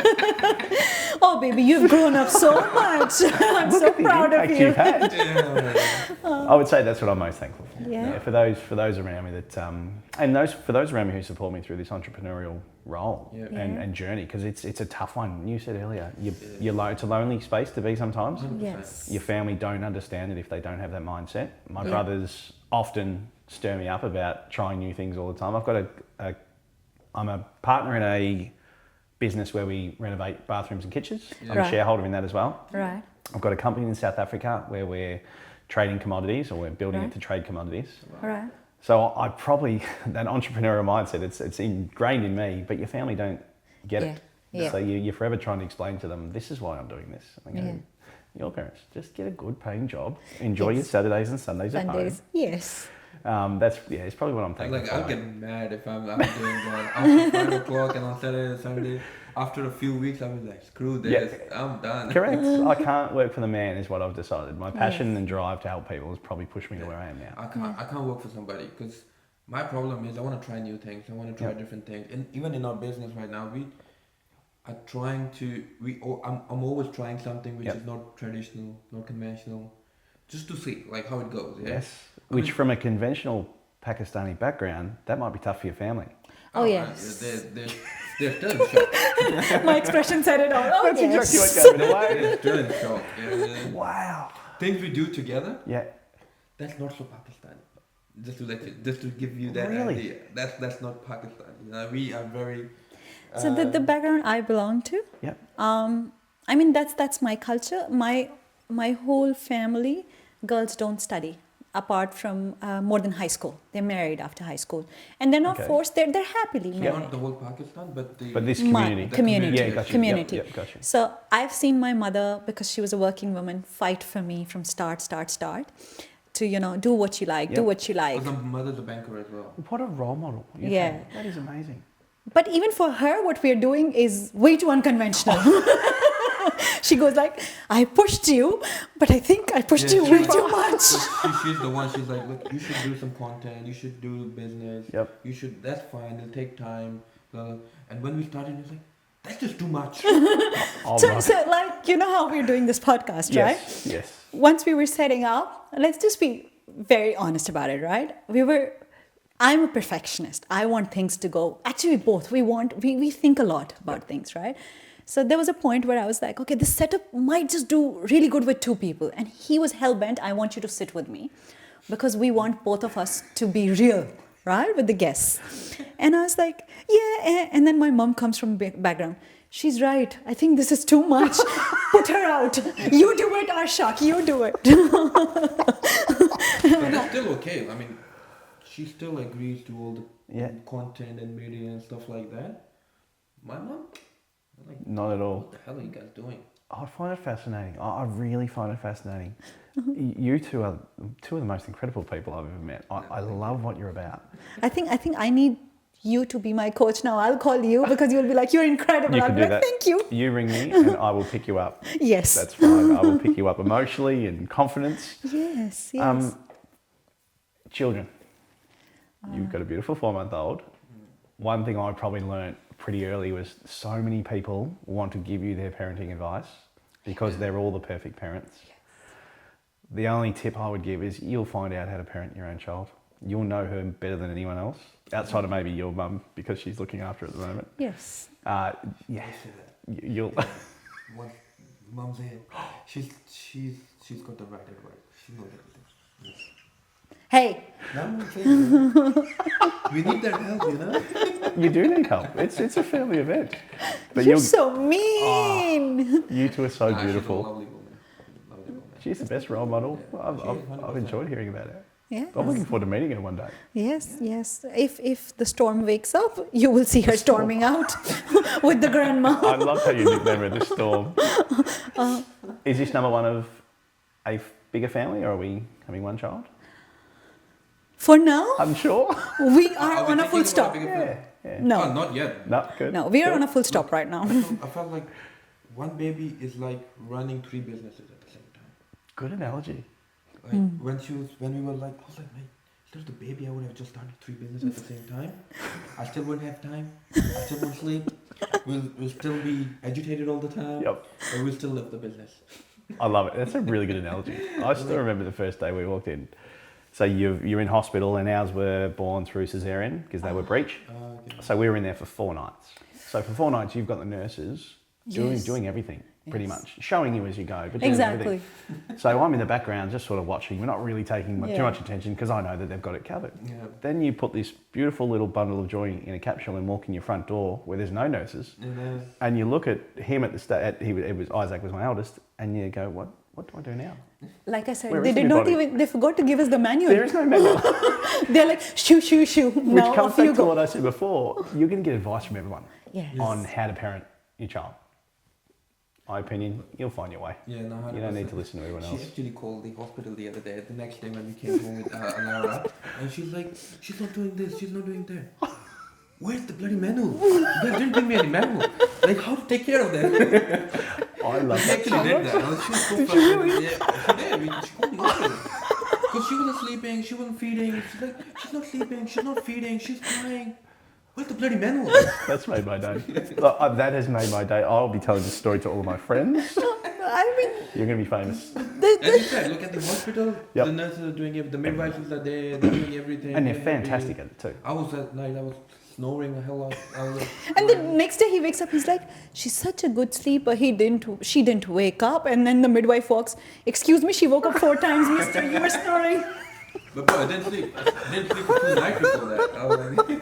Oh baby, you've grown up so much. I'm Look so at the proud of impact you. you've had. Yeah. I would say that's what I'm most thankful for. Yeah. For those around me that for those around me who support me through this entrepreneurial role Yeah. and journey, because it's a tough one. You said earlier, it's a lonely space to be sometimes. 100%. Yes. Your family don't understand it if they don't have that mindset. My Yeah. brothers often stir me up about trying new things all the time. I'm a partner in a business where we renovate bathrooms and kitchens. Yeah. I'm a Right. shareholder in that as well. Right. I've got a company in South Africa where we're trading commodities, or we're building it Right. to trade commodities. Right. So I probably, that entrepreneurial mindset, it's ingrained in me, but your family don't get it. Yeah. So you're forever trying to explain to them, this is why I'm doing this. And I go, Yeah. your parents, just get a good paying job, enjoy Yes. your Saturdays and Sundays at home. Sundays. Yes. It's probably what I'm thankful Like for. I'll get mad if I'm doing that after 5 o'clock and on Saturday and Sunday. After a few weeks, I'm like, screw this, I'm done. Correct. I can't work for the man is what I've decided. My passion Yes. and drive to help people has probably pushed me to where I am now. I can't work for somebody because my problem is I want to try new things. I want to try Yep. different things. And even in our business right now, we are trying to. I'm always trying something which Yep. is not traditional, not conventional, just to see like how it goes. Yeah? Yes. Which from a conventional Pakistani background, that might be tough for your family. Oh, man, yes. They're still in shock. My expression said it all. Oh, That's yes. exactly what gave it away. They're still in shock. Yeah. Wow. Things we do together, Yeah. that's not so Pakistani. Just to give you that Really? idea. That's not Pakistani. You know, we are very. So the background I belong to, Yep. I mean that's my culture. My whole family, girls don't study apart from more than high school. They're married after high school, and they're not Okay. forced. They're happily married. Not the whole Pakistan, but the. But this My community. The community, community. Yeah, got you. community. Yep, got you. So I've seen my mother, because she was a working woman, fight for me from start, to do what you like, do Yep. what you like. Because my mother's a banker as well. What a role model. Yeah. That is amazing. But even for her, what we're doing is way too unconventional. She goes like, I pushed you, but I think I pushed you Yeah, way she's too like- much. She's the one. She's like, look, you should do some content. You should do business. Yep. You should. That's fine. It'll take time. And when we started, it was like, that's just too much. All So, right. so like, you know how we're doing this podcast, right? Yes. Yes. Once we were setting up, let's just be very honest about it, right? I'm a perfectionist. I want things to go. Actually, both. We think a lot about things, right? So there was a point where I was like, okay, this setup might just do really good with 2 people. And he was hell-bent, I want you to sit with me because we want both of us to be real, right? With the guests. And I was like, yeah. And then my mom comes from background. She's right. I think this is too much. Put her out. You do it, Arshak. You do it. But that's still okay. I mean, she still agrees to all the content and media and stuff like that. My mom, I'm like, Not at all. what the hell are you guys doing? I find it fascinating. I really find it fascinating. You two are two of the most incredible people I've ever met. I love what you're about. I think I need you to be my coach now. I'll call you because you'll be like, you're incredible. You I'll can be do like, that. thank you. You ring me and I will pick you up. Yes. That's fine. I will pick you up emotionally and confidence. Yes. Children. You've got a beautiful 4-month-old. One thing I probably learnt pretty early was so many people want to give you their parenting advice because they're all the perfect parents. The only tip I would give is you'll find out how to parent your own child. You'll know her better than anyone else, outside of maybe your mum because she's looking after her at the moment. Yes. You'll. What mom's here? She's got the right advice. She knows everything. Yes. Hey. We need that help, you know. You do need help. It's a family event. But You're so mean. You two are so She's a beautiful. lovely woman. Lovely woman. She's the best role model. Yeah. I've enjoyed hearing about her. Yeah. I'm looking forward to meeting her one day. Yes. If the storm wakes up, you will see her storming out with the grandma. I love how you nickname her the Storm. Is this number one of a bigger family, or are we having one child? For now, Unsure. we are on a full stop. Yeah. No. Oh, not yet. No, good. No, we are Good. on a full stop right now. I felt like one baby is like running 3 businesses at the same time. Good analogy. Like when we were like, I was like, man, if there's the baby, I would have just started 3 businesses at the same time. I still wouldn't have time. I still won't sleep. We'll still be agitated all the time. Yep. But we'll still live the business. I love it. That's a really good analogy. I still remember the first day we walked in. So you're in hospital, and ours were born through cesarean because they were breech. Okay. So we were in there for 4 nights. So for 4 nights, you've got the nurses doing everything, pretty much, showing you as you go. But doing Exactly. everything. So I'm in the background just sort of watching. We're not really taking too much attention because I know that they've got it covered. Yeah. Then you put this beautiful little bundle of joy in a capsule and walk in your front door where there's no nurses. And you look at him at the Isaac was my eldest, and you go, what do I do now? Like I said, Where they is did not everybody? even, they forgot to give us the manual. There is no manual. They're like, shoo, shoo, shoo. Which Now comes off back you to go. what I said before. You're going to get advice from everyone Yes. on how to parent your child. My opinion, you'll find your way. Yeah, no, You don't need to listen to everyone She else. actually called the hospital the other day, the next day when we came home with Alara, and she's like, she's not doing this, she's not doing that. Where's the bloody manual? You guys didn't give me any manual. Like, how to take care of that? I love She that. actually did that. She was so frustrated. Yeah, she did. She called the hospital. Because she wasn't sleeping, she wasn't feeding. She's like, she's not sleeping, she's not feeding, she's crying. Where's the bloody manual? That's made my day. That has made my day. I'll be telling this story to all of my friends. I mean, You're going to be famous. As you said, look at the hospital, Yep. the nurses are doing it, the midwives are there, they're doing everything. And they're fantastic at it too. I was at night, I was snoring the hell out. I was like, and the next day he wakes up, he's like, she's such a good sleeper. She didn't wake up. And then the midwife walks, excuse me, she woke up 4 times, mister, you were snoring. But bro, I didn't sleep. I didn't sleep for 2 nights before that. I was like,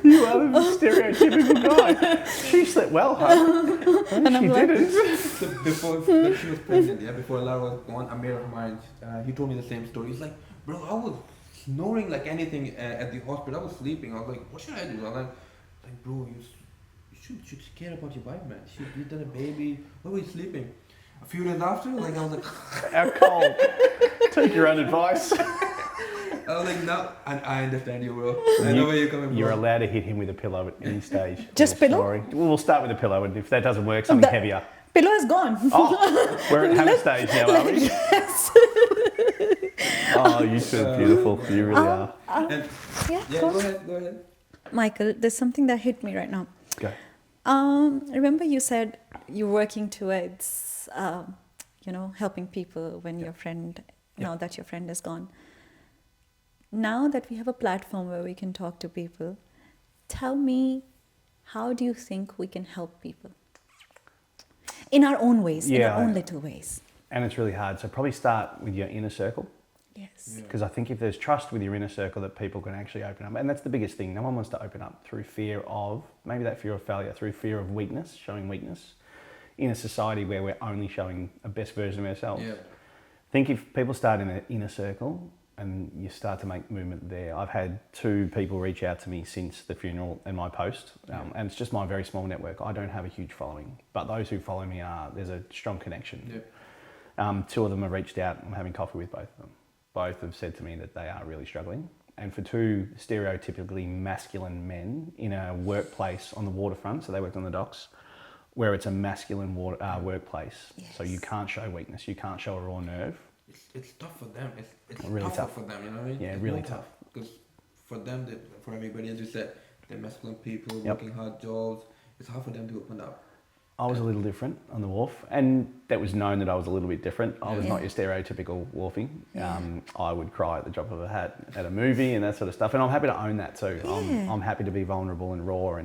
You are the stereotypical guy. She slept well, huh? And I'm She like, didn't. so before when she was pregnant, before Lara was born, a mate of mine, he told me the same story. He's like, bro, I was snoring like anything at the hospital. I was sleeping. I was like, what should I do? I was like, bro, you should care about your wife, man. You did a baby. Why were you sleeping? A few days after, like I was like, How cold. Take your own advice. I was like, no, and I understand you, bro. I know where you're coming from. You're allowed to hit him with a pillow at any stage. Just Little pillow? story. Well, we'll start with a pillow, and if that doesn't work, something heavier. pillow is gone. Oh, we're at hammer stage now, are we? Yes. Oh, you two are beautiful. You really are. And, Yeah, yeah, go go on. ahead, go ahead. Michael, there's something that hit me right now. Go. Remember you said you're working towards, helping people when your friend, now that your friend is gone. Now that we have a platform where we can talk to people, tell me, how do you think we can help people? In our own ways, in our own little ways. And it's really hard. So probably start with your inner circle. Yes. Because I think if there's trust with your inner circle, that people can actually open up. And that's the biggest thing. No one wants to open up through fear of, maybe that fear of failure, through fear of weakness, showing weakness in a society where we're only showing a best version of ourselves. Yeah. Think if people start in an inner circle and you start to make movement there. I've had 2 people reach out to me since the funeral and my post, and it's just my very small network. I don't have a huge following, but those who follow me there's a strong connection. Yeah. 2 of them have reached out. I'm having coffee with both of them. Both have said to me that they are really struggling. And for 2 stereotypically masculine men in a workplace on the waterfront, so they worked on the docks, where it's a masculine workplace, so you can't show weakness, you can't show a raw nerve. It's tough for them. It's really tougher tough for them, you know what I mean? Yeah, it's really more tough. Because for them, for everybody, as you said, they're masculine people, working hard jobs. It's hard for them to open up. I was a little different on the wharf, and that was known that I was a little bit different. I was Yeah. not your stereotypical wharfing. Yeah. I would cry at the drop of a hat at a movie and that sort of stuff, and I'm happy to own that too. Yeah. I'm happy to be vulnerable and raw,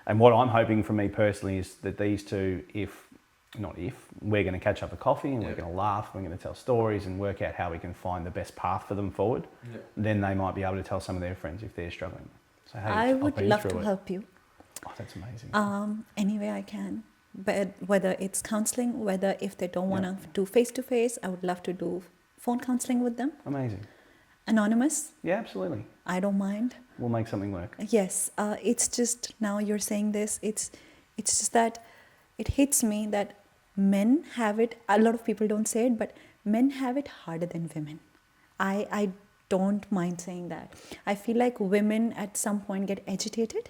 and what I'm hoping for me personally is that these 2, we're going to catch up a coffee and we're going to laugh, we're going to tell stories and work out how we can find the best path for them forward. Yeah. Then they might be able to tell some of their friends if they're struggling. So hey, I I've would been love through to it. help you. Oh, that's amazing. Any way I can. But whether it's counseling, whether if they don't want to do face-to-face, I would love to do phone counseling with them. Amazing. Anonymous, Yeah, absolutely. I don't mind. We'll make something work. Yes, it's just now you're saying this. It's just that it hits me that men have it. A lot of people don't say it, but men have it harder than women. I don't mind saying that. I feel like women at some point get agitated,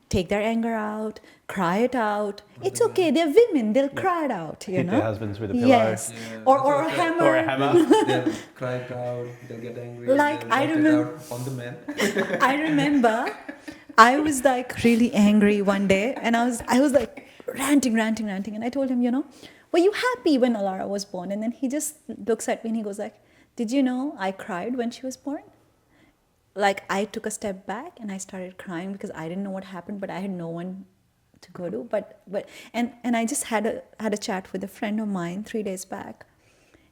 take their anger out, cry it out. It's okay. They're women. They'll cry it out. You Hit know. their husbands with a pillow. Yes. Yeah, Or a that's hammer. Or a hammer. They'll cry it out, they'll get angry, Like, they'll I let it remember- out on the men. I remember I was like really angry one day, and I was like ranting, and I told him, were you happy when Alara was born? And then he just looks at me and he goes like, did you know I cried when she was born? Like, I took a step back and I started crying because I didn't know what happened, but I had no one to go to. But I just had a chat with a friend of mine 3 days back,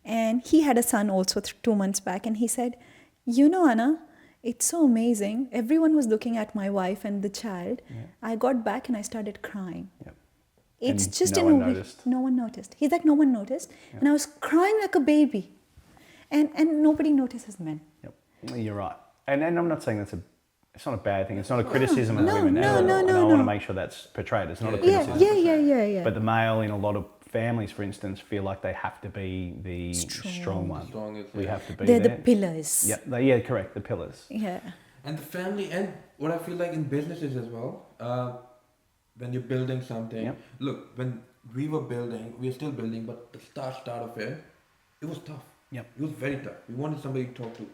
and he had a son also 2 months back, and he said, Anna, it's so amazing. Everyone was looking at my wife and the child. Yeah. I got back and I started crying. Yep. It's And just no in one a way. noticed. No one noticed. He's like, no one noticed. Yeah. And I was crying like a baby. And nobody notices men. Yep. You're right. And I'm not saying it's not a bad thing. It's not a criticism of women at all. no, And I no. want to make sure that's portrayed. It's not a Yeah, criticism. Yeah. But the male in a lot of families, for instance, feel like they have to be the Strong. strong one. Strongest, We yeah. have to be They're there. the pillars. Yeah, correct. The pillars. Yeah. And the family, and what I feel like in businesses as well, when you're building something, Yep. look, when we were building, we are still building, but the start of it was tough. Yep. It was very tough. We wanted somebody to talk to.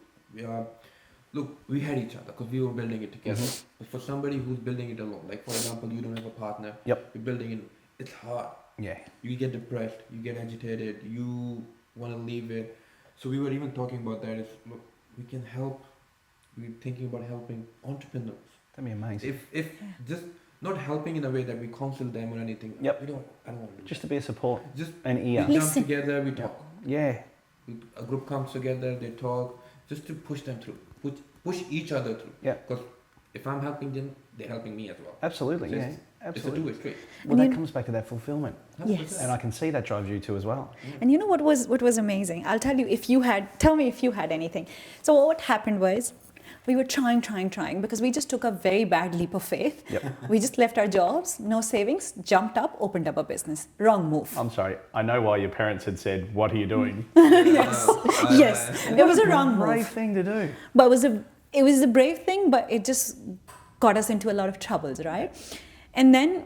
Look, we had each other because we were building it together. But for somebody who's building it alone, like for example, you don't have a partner, Yep. you're building it, it's hard. Yeah. You get depressed, you get agitated, you want to leave it. So we were even talking about that. Look, we can help. We're thinking about helping entrepreneurs. That'd be amazing. If just not helping in a way that we counsel them or anything. Yep. I don't want to do Just to be a support, that. Just an ear. we jump Listen. together, we talk. Yeah. A group comes together, they talk, just to push them through, push each other through. Yeah. Because if I'm helping them, they're helping me as well. Absolutely. It's Yeah. It's a Absolutely. two-way street. Well, And that you- comes back to that fulfillment, Yes. and I can see that drives you too as well. And you know what was amazing? I'll tell you tell me if you had anything. So what happened was we were trying because we just took a very bad leap of faith. Yep. We just left our jobs, no savings, jumped up, opened up a business. Wrong move. I'm sorry. I know why your parents had said, "What are you doing?" Yes, it was a wrong Brave move. thing to do. But it was a brave thing, but it just got us into a lot of troubles, right? And then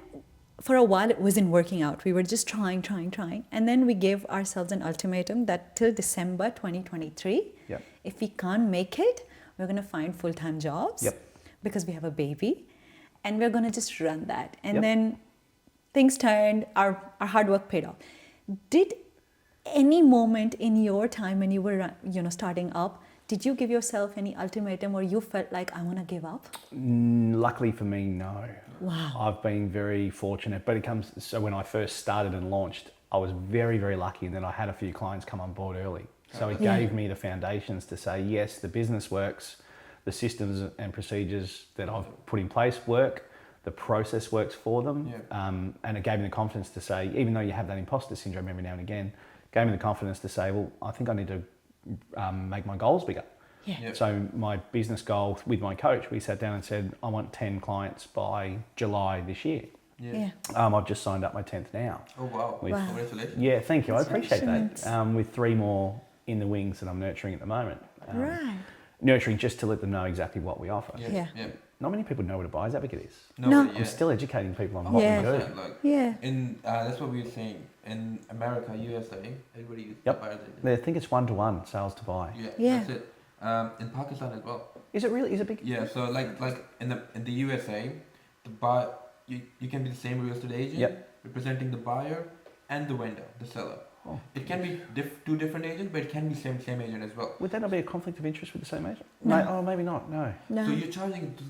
for a while it wasn't working out. We were just trying. And then we gave ourselves an ultimatum that till December 2023, Yep. if we can't make it, we're going to find full-time jobs Yep. because we have a baby, and we're going to just run that. And Yep. then things turned, our hard work paid off. Did any moment in your time when you were starting up, did you give yourself any ultimatum, or you felt like, I want to give up? Luckily for me, no. Wow. I've been very fortunate, but so when I first started and launched, I was very, very lucky in that I had a few clients come on board early. So it Yeah. gave me the foundations to say, yes, the business works, the systems and procedures that I've put in place work, the process works for them, and it gave me the confidence to say, even though you have that imposter syndrome every now and again, gave me the confidence to say, well, I think I need to make my goals bigger. Yeah. Yeah. So my business goal with my coach, we sat down and said, I want 10 clients by July this year. Yeah. I've just signed up my 10th now. Oh wow. With- Wow. Congratulations. Yeah, thank you. I appreciate Congratulations. that. With 3 more in the wings that I'm nurturing at the moment. Right. Nurturing just to let them know exactly what we offer. Yeah. Yeah. Not many people know what a buyer's advocate is. No. but I'm still educating people on Oh, what Yeah. we do. 100%, like, Yeah. in that's what we were saying. In America, USA, everybody uses Yep. buyer's agent. They think it's 1-to-1 sales to buy. Yeah, Yeah. that's it. In Pakistan as well. Is it really? Is it big? Yeah, so like in the USA, the buy you can be the same real estate agent Yep. representing the buyer and the vendor, the seller. Oh. It can be two different agents, but it can be same agent as well. Would that not be a conflict of interest with the same agent? No. Oh, maybe not. No. No. So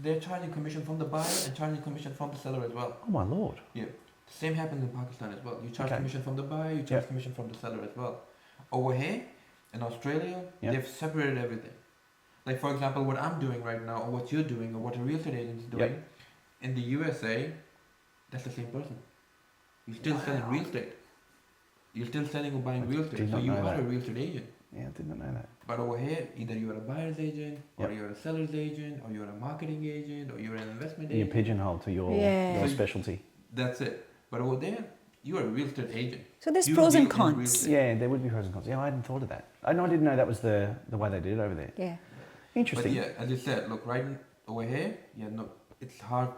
they're charging commission from the buyer and charging commission from the seller as well. Oh my lord. Yeah. The same happens in Pakistan as well. You charge Okay. commission from the buyer, you charge commission from the seller as well. Over here, in Australia, Yep. they've separated everything. Like for example, what I'm doing right now, or what you're doing, or what a real estate agent is doing, in the USA, that's the same person. You're still selling real estate. You're still selling or buying real estate. did So not you know are that. a real estate agent. Yeah, I did not know that. But over here, either you're a buyer's agent, or Yep. you're a seller's agent, or you're a marketing agent, or you're an investment You're agent. pigeonholed to your Yeah. your So- specialty. That's it. But over there, you are a real estate agent. So there's You pros deal and in real cons. estate. Yeah, there would be pros and cons. Yeah, I hadn't thought of that. I didn't know that was the way they did it over there. Yeah. But Interesting. yeah, as you said, look, over here, it's hard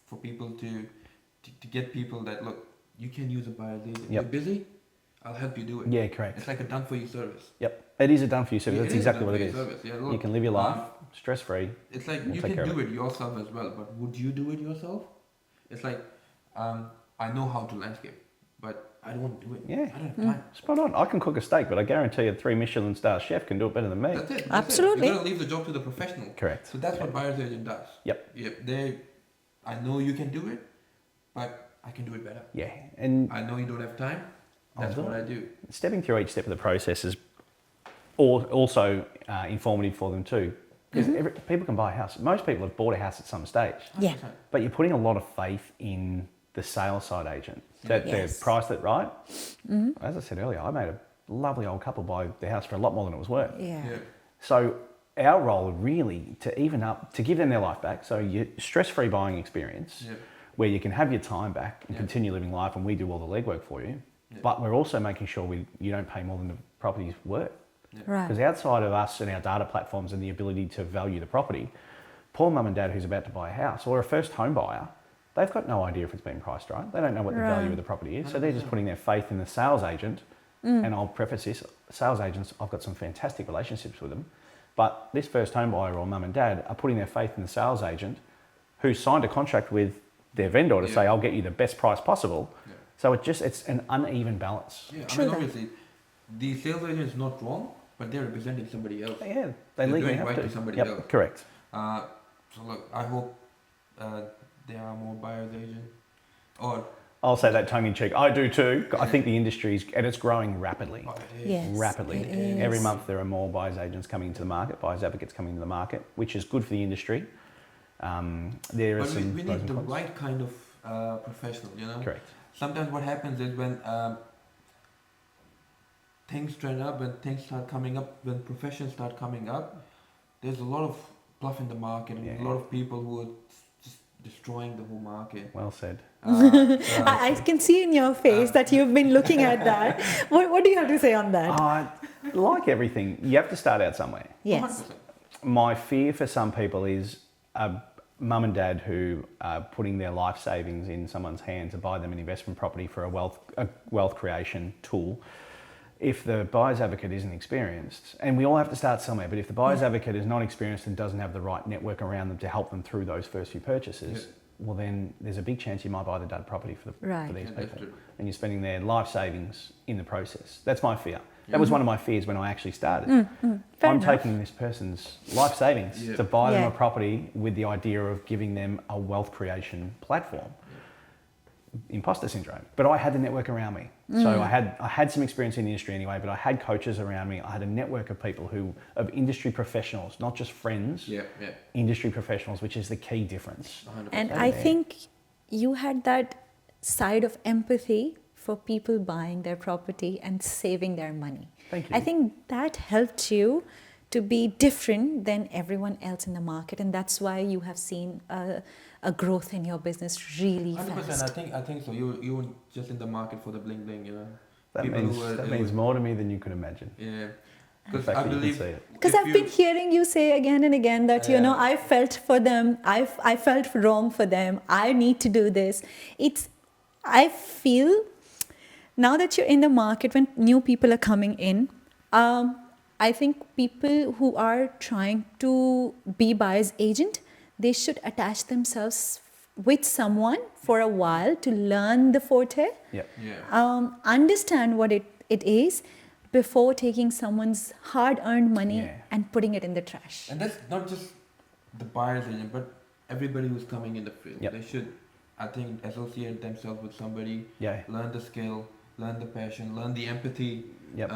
for people to get people that, look, you can use a buyer's agent. Yep. You're busy, I'll help you do it. Yeah, correct. It's like a done-for-you service. Yep. It is a done for you service. Yeah, That's it is a exactly what it is. done-for-you service. Yeah, look, You can live your life um, stress free. It's like We'll you take can care of do it yourself as well, but would you do it yourself? It's like, I know how to landscape, but I don't want to do it. Yeah. I don't have time. Spot on. I can cook a steak, but I guarantee a 3 Michelin star chef can do it better than me. That's it. Absolutely. You gotta leave the job to the professional. Correct. So that's what buyer's agent does. Yep. I know you can do it, but I can do it better. Yeah. And I know you don't have time. That's do what it. I do. stepping through each step of the process is also informative for them too. Because people can buy a house. Most people have bought a house at some stage. Yeah. 100%. But you're putting a lot of faith in the sales side agent. That Yes. they've priced it right. As I said earlier, I made a lovely old couple buy their house for a lot more than it was worth. Yeah. Yeah. So our role really to give them their life back. So you stress-free buying experience Yeah. where you can have your time back and Yeah. continue living life, and we do all the legwork for you. Yeah. But we're also making sure you don't pay more than the property's worth. Right. Because outside of us and our data platforms and the ability to value the property, poor mum and dad who's about to buy a house or a first home buyer, they've got no idea if it's been priced right. They don't know what the value Right. of the property is. So they're just putting their faith in the sales agent. And I'll preface this, sales agents, I've got some fantastic relationships with them. But this first home buyer or mum and dad are putting their faith in the sales agent who signed a contract with their vendor to Yeah. say, I'll get you the best price possible. Yeah. So it's an uneven balance. Yeah. True that. Obviously, the sales agent is not wrong, but they're representing somebody else. Yeah, they They're legally doing have right to. to somebody Yep, else. correct. So look, I hope there are more buyers agents. Or I'll say that tongue in cheek. I do too. I think the industry's, and it's growing rapidly. oh, it is. Yes. Rapidly. it is. Every month there are more buyers agents coming into the market, buyers advocates coming into the market, which is good for the industry. There are But some we pros need and the cons. right kind of professional, you know? Correct. Sometimes what happens is when things trend up, when things start coming up, when professions start coming up, there's a lot of bluff in the market and Yeah. a lot of people who are just destroying the whole market. Well said. I can see in your face that you've been looking at that. What do you have to say on that? Like everything, you have to start out somewhere. Yes. 100%. My fear for some people is a mum and dad who are putting their life savings in someone's hand to buy them an investment property for a wealth creation tool. If the buyer's advocate isn't experienced, and we all have to start somewhere, but if the buyer's advocate is not experienced and doesn't have the right network around them to help them through those first few purchases, well then there's a big chance you might buy the dud property for Right. these Yeah, that's people. true. And you're spending their life savings in the process. That's my fear. That was one of my fears when I actually started. Fair I'm enough. taking this person's life savings Yeah. to buy them Yeah. a property with the idea of giving them a wealth creation platform. Imposter syndrome. But I had the network around me. So I had some experience in the industry anyway, but I had coaches around me. I had a network of people of industry professionals, not just friends, industry professionals, which is the key difference. 100%. And I think you had that side of empathy for people buying their property and saving their money. Thank you. I think that helped you to be different than everyone else in the market, and that's why you have seen a growth in your business really 100%. fast. I think so. You were just in the market for the bling bling, you know. That means more to me than you could imagine. Yeah. The Because fact I that you can believe see it. Because I've been hearing you say again and again that, you know, Yeah. I felt for them, I felt wrong for them, I need to do this. I feel now that you're in the market, when new people are coming in, I think people who are trying to be buyer's agent, they should attach themselves with someone for a while to learn the forte, Yeah. understand what it is before taking someone's hard-earned money Yeah. and putting it in the trash. And that's not just the buyer's agent, but everybody who's coming in the field. Yep. They should, I think, associate themselves with somebody, Yeah. learn the skill, learn the passion, learn the empathy, Yep.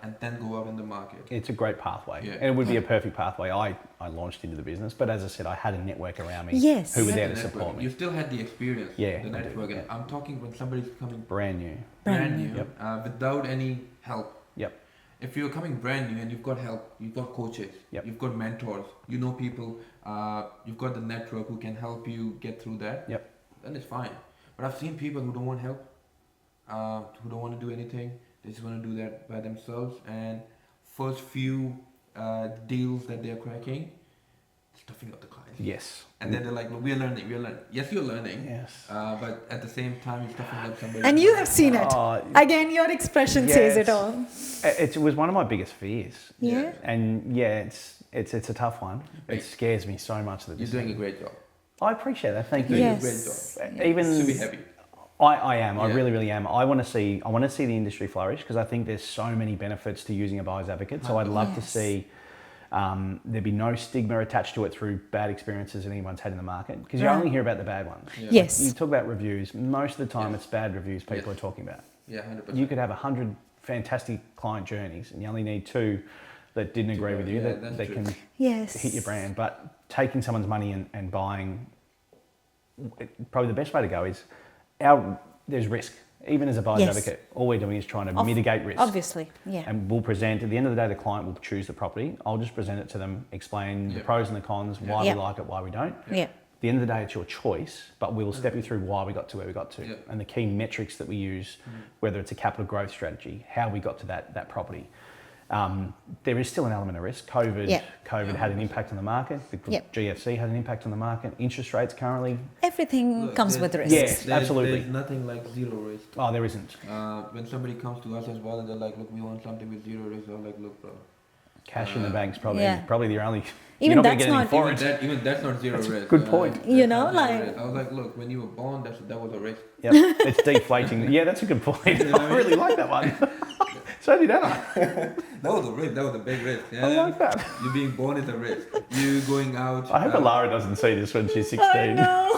and then go out in the market. It's a great pathway. Yeah. And it would be a perfect pathway. I launched into the business, but as I said, I had a network around me Yes. who were You there had to the support network. me. You still had the experience, Yeah, the I did, network. And yeah. I'm talking when somebody's coming Brand new. brand new, Yep. without any help. Yep. If you're coming brand new and you've got help, you've got coaches, Yep. you've got mentors, you know people, you've got the network who can help you get through that, Yep. then it's fine. But I've seen people who don't want help, who don't want to do anything, they just want to do that by themselves, and first few deals that they're cracking, stuffing up the clients. Yes. And then they're like, look, we're learning. Yes, you're learning, Yes. but at the same time, you're stuffing up somebody. And you have seen it. Oh, Again, your expression says it yes. all. It was one of my biggest fears. Yeah. And yeah, it's a tough one. It scares me so much that You're doing a great job. I appreciate that. Thank you. You're doing Yes. a great job. Even You should be happy. I am. I Yeah. really am. I want to see the industry flourish because I think there's so many benefits to using a buyer's advocate. So I'd love to Yes. see there be no stigma attached to it through bad experiences that anyone's had in the market because you Right. only hear about the bad ones. Yeah. Yes. You talk about reviews. Most of the time, Yes. it's bad reviews people Yes. are talking about. Yeah, 100%. You could have 100 fantastic client journeys, and you only need 2 that didn't agree with you Yeah, that that's true. can Yes. hit your brand. But taking someone's money and buying, probably the best way to go is there's risk. Even as a buyer's Yes. advocate, all we're doing is trying to mitigate risk. Obviously, yeah. And we'll present, at the end of the day, the client will choose the property. I'll just present it to them, explain the Yeah. pros and the cons, why Yeah. we like it, why we don't. Yeah. At the end of the day, it's your choice, but we will step you through why we got to where we got to Yeah. and the key metrics that we use, whether it's a capital growth strategy, how we got to that property. There is still an element of risk. COVID Yeah. had an impact on the market. The Yeah. GFC had an impact on the market. Interest rates currently, Everything Look, comes there's- with risks. Yes. Absolutely. There's nothing like zero risk. oh, there isn't. When somebody comes to us as well and they're like, look, we want something with zero risk, I'm like, look, bro. Cash in the bank's probably Yeah. the only. Even you're not gonna that's get anything not- for Even it. that's not zero risk. good point. That's You know, not zero like- risk. I was like, look, when you were born, that was a risk. Yep, it's deflating. Yeah, that's a good point. I really like that one. So did I. That was a risk. That was a big risk. Yeah. I like that. You being born is a risk. You going out. I hope Alara doesn't see this when she's 16. I know.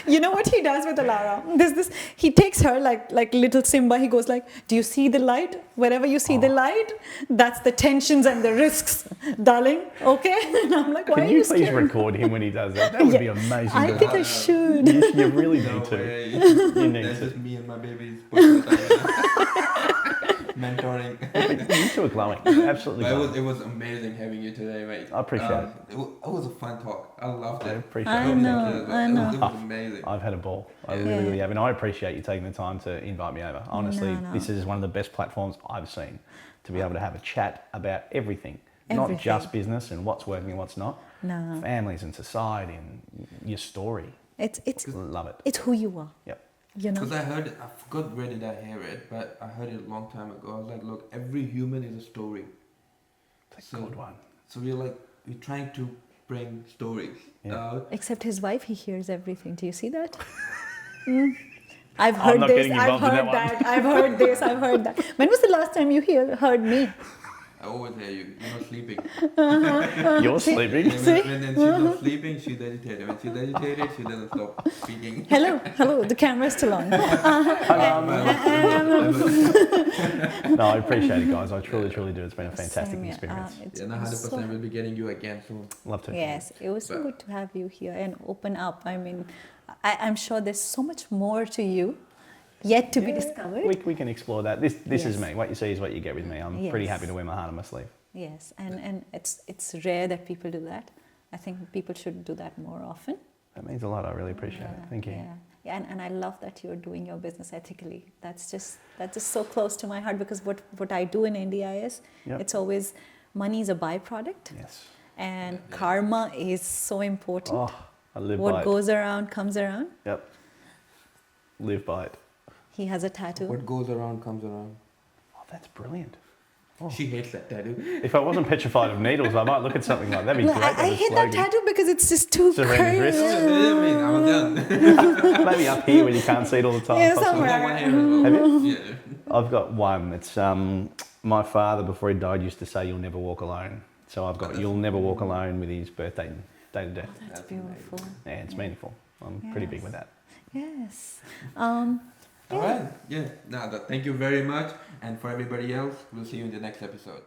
You know what he does with Alara? He takes her like little Simba. He goes like, "Do you see the light? Wherever you see the light, that's the tensions and the risks, darling. Okay?" And I'm like, "Why Can are you you please scared?" record him when he does that? That would Yeah. be amazing. I to think I watch. should. You really No need to. way. You need That's to. just me and my babies. Mentoring. You two are glowing. Absolutely But glowing. it was amazing having you today, mate. I appreciate it. It was a fun talk. I loved I it. appreciate I it. know, I know. It was amazing. I've had a ball. I Yeah. really, really have. And I appreciate you taking the time to invite me over. Honestly, No. this is one of the best platforms I've seen to be able to have a chat about everything. Not Everything. just business and what's working and what's not. No, Families and society and your story. it's Love it. it's who you are. Yep. You know. Because I heard it, I forgot where did I hear it, but I heard it a long time ago. I was like, look, every human is a story. It's a good one. So we're trying to bring stories Yeah. out. Except his wife, he hears everything. Do you see that? I've I'm heard not this. getting I've involved in heard that one. that. I've heard this. I've heard that. When was the last time you heard me? I always hear you. You're not sleeping. You're sleeping. When then she's not sleeping, she's agitated. When she's agitated, she doesn't stop speaking. Hello, the camera's still on. No, I appreciate it, guys. I truly do. It's been a fantastic Same, yeah. experience. It's And been 100% we'll be getting you again soon. Love to. Yes, it was so But- good to have you here and open up. I mean, I'm sure there's so much more to you yet to be discovered. We can explore that. This is Yes. me. What you see is what you get with me. I'm pretty happy to wear my heart on my sleeve. Yes, and it's rare that people do that. I think people should do that more often. That means a lot. I really appreciate it. Thank you. Yeah, and I love that you're doing your business ethically. That's just so close to my heart because what I do in India is it's always money is a byproduct, Yes. and karma is so important. Oh, I live by What it. goes around comes around. Yep. Live by it. He has a tattoo. What goes around comes around. Oh, that's brilliant. She hates that tattoo. If I wasn't petrified of needles, I might look at something like that. That'd be No, great. I hate that tattoo because it's just too It's around his crazy. wrist. I mean, I was done. Maybe up here when you can't see it all the time. Yeah, possibly. somewhere. One hair as well. Have you? Yeah. I've got one. It's my father before he died used to say, "You'll never walk alone." So I've got, "You'll never walk alone" with his birthday, day to death. That's beautiful. Yeah, it's meaningful. I'm pretty big with that. Yes. All right. Yeah. Now, thank you very much. And for everybody else, we'll see you in the next episode.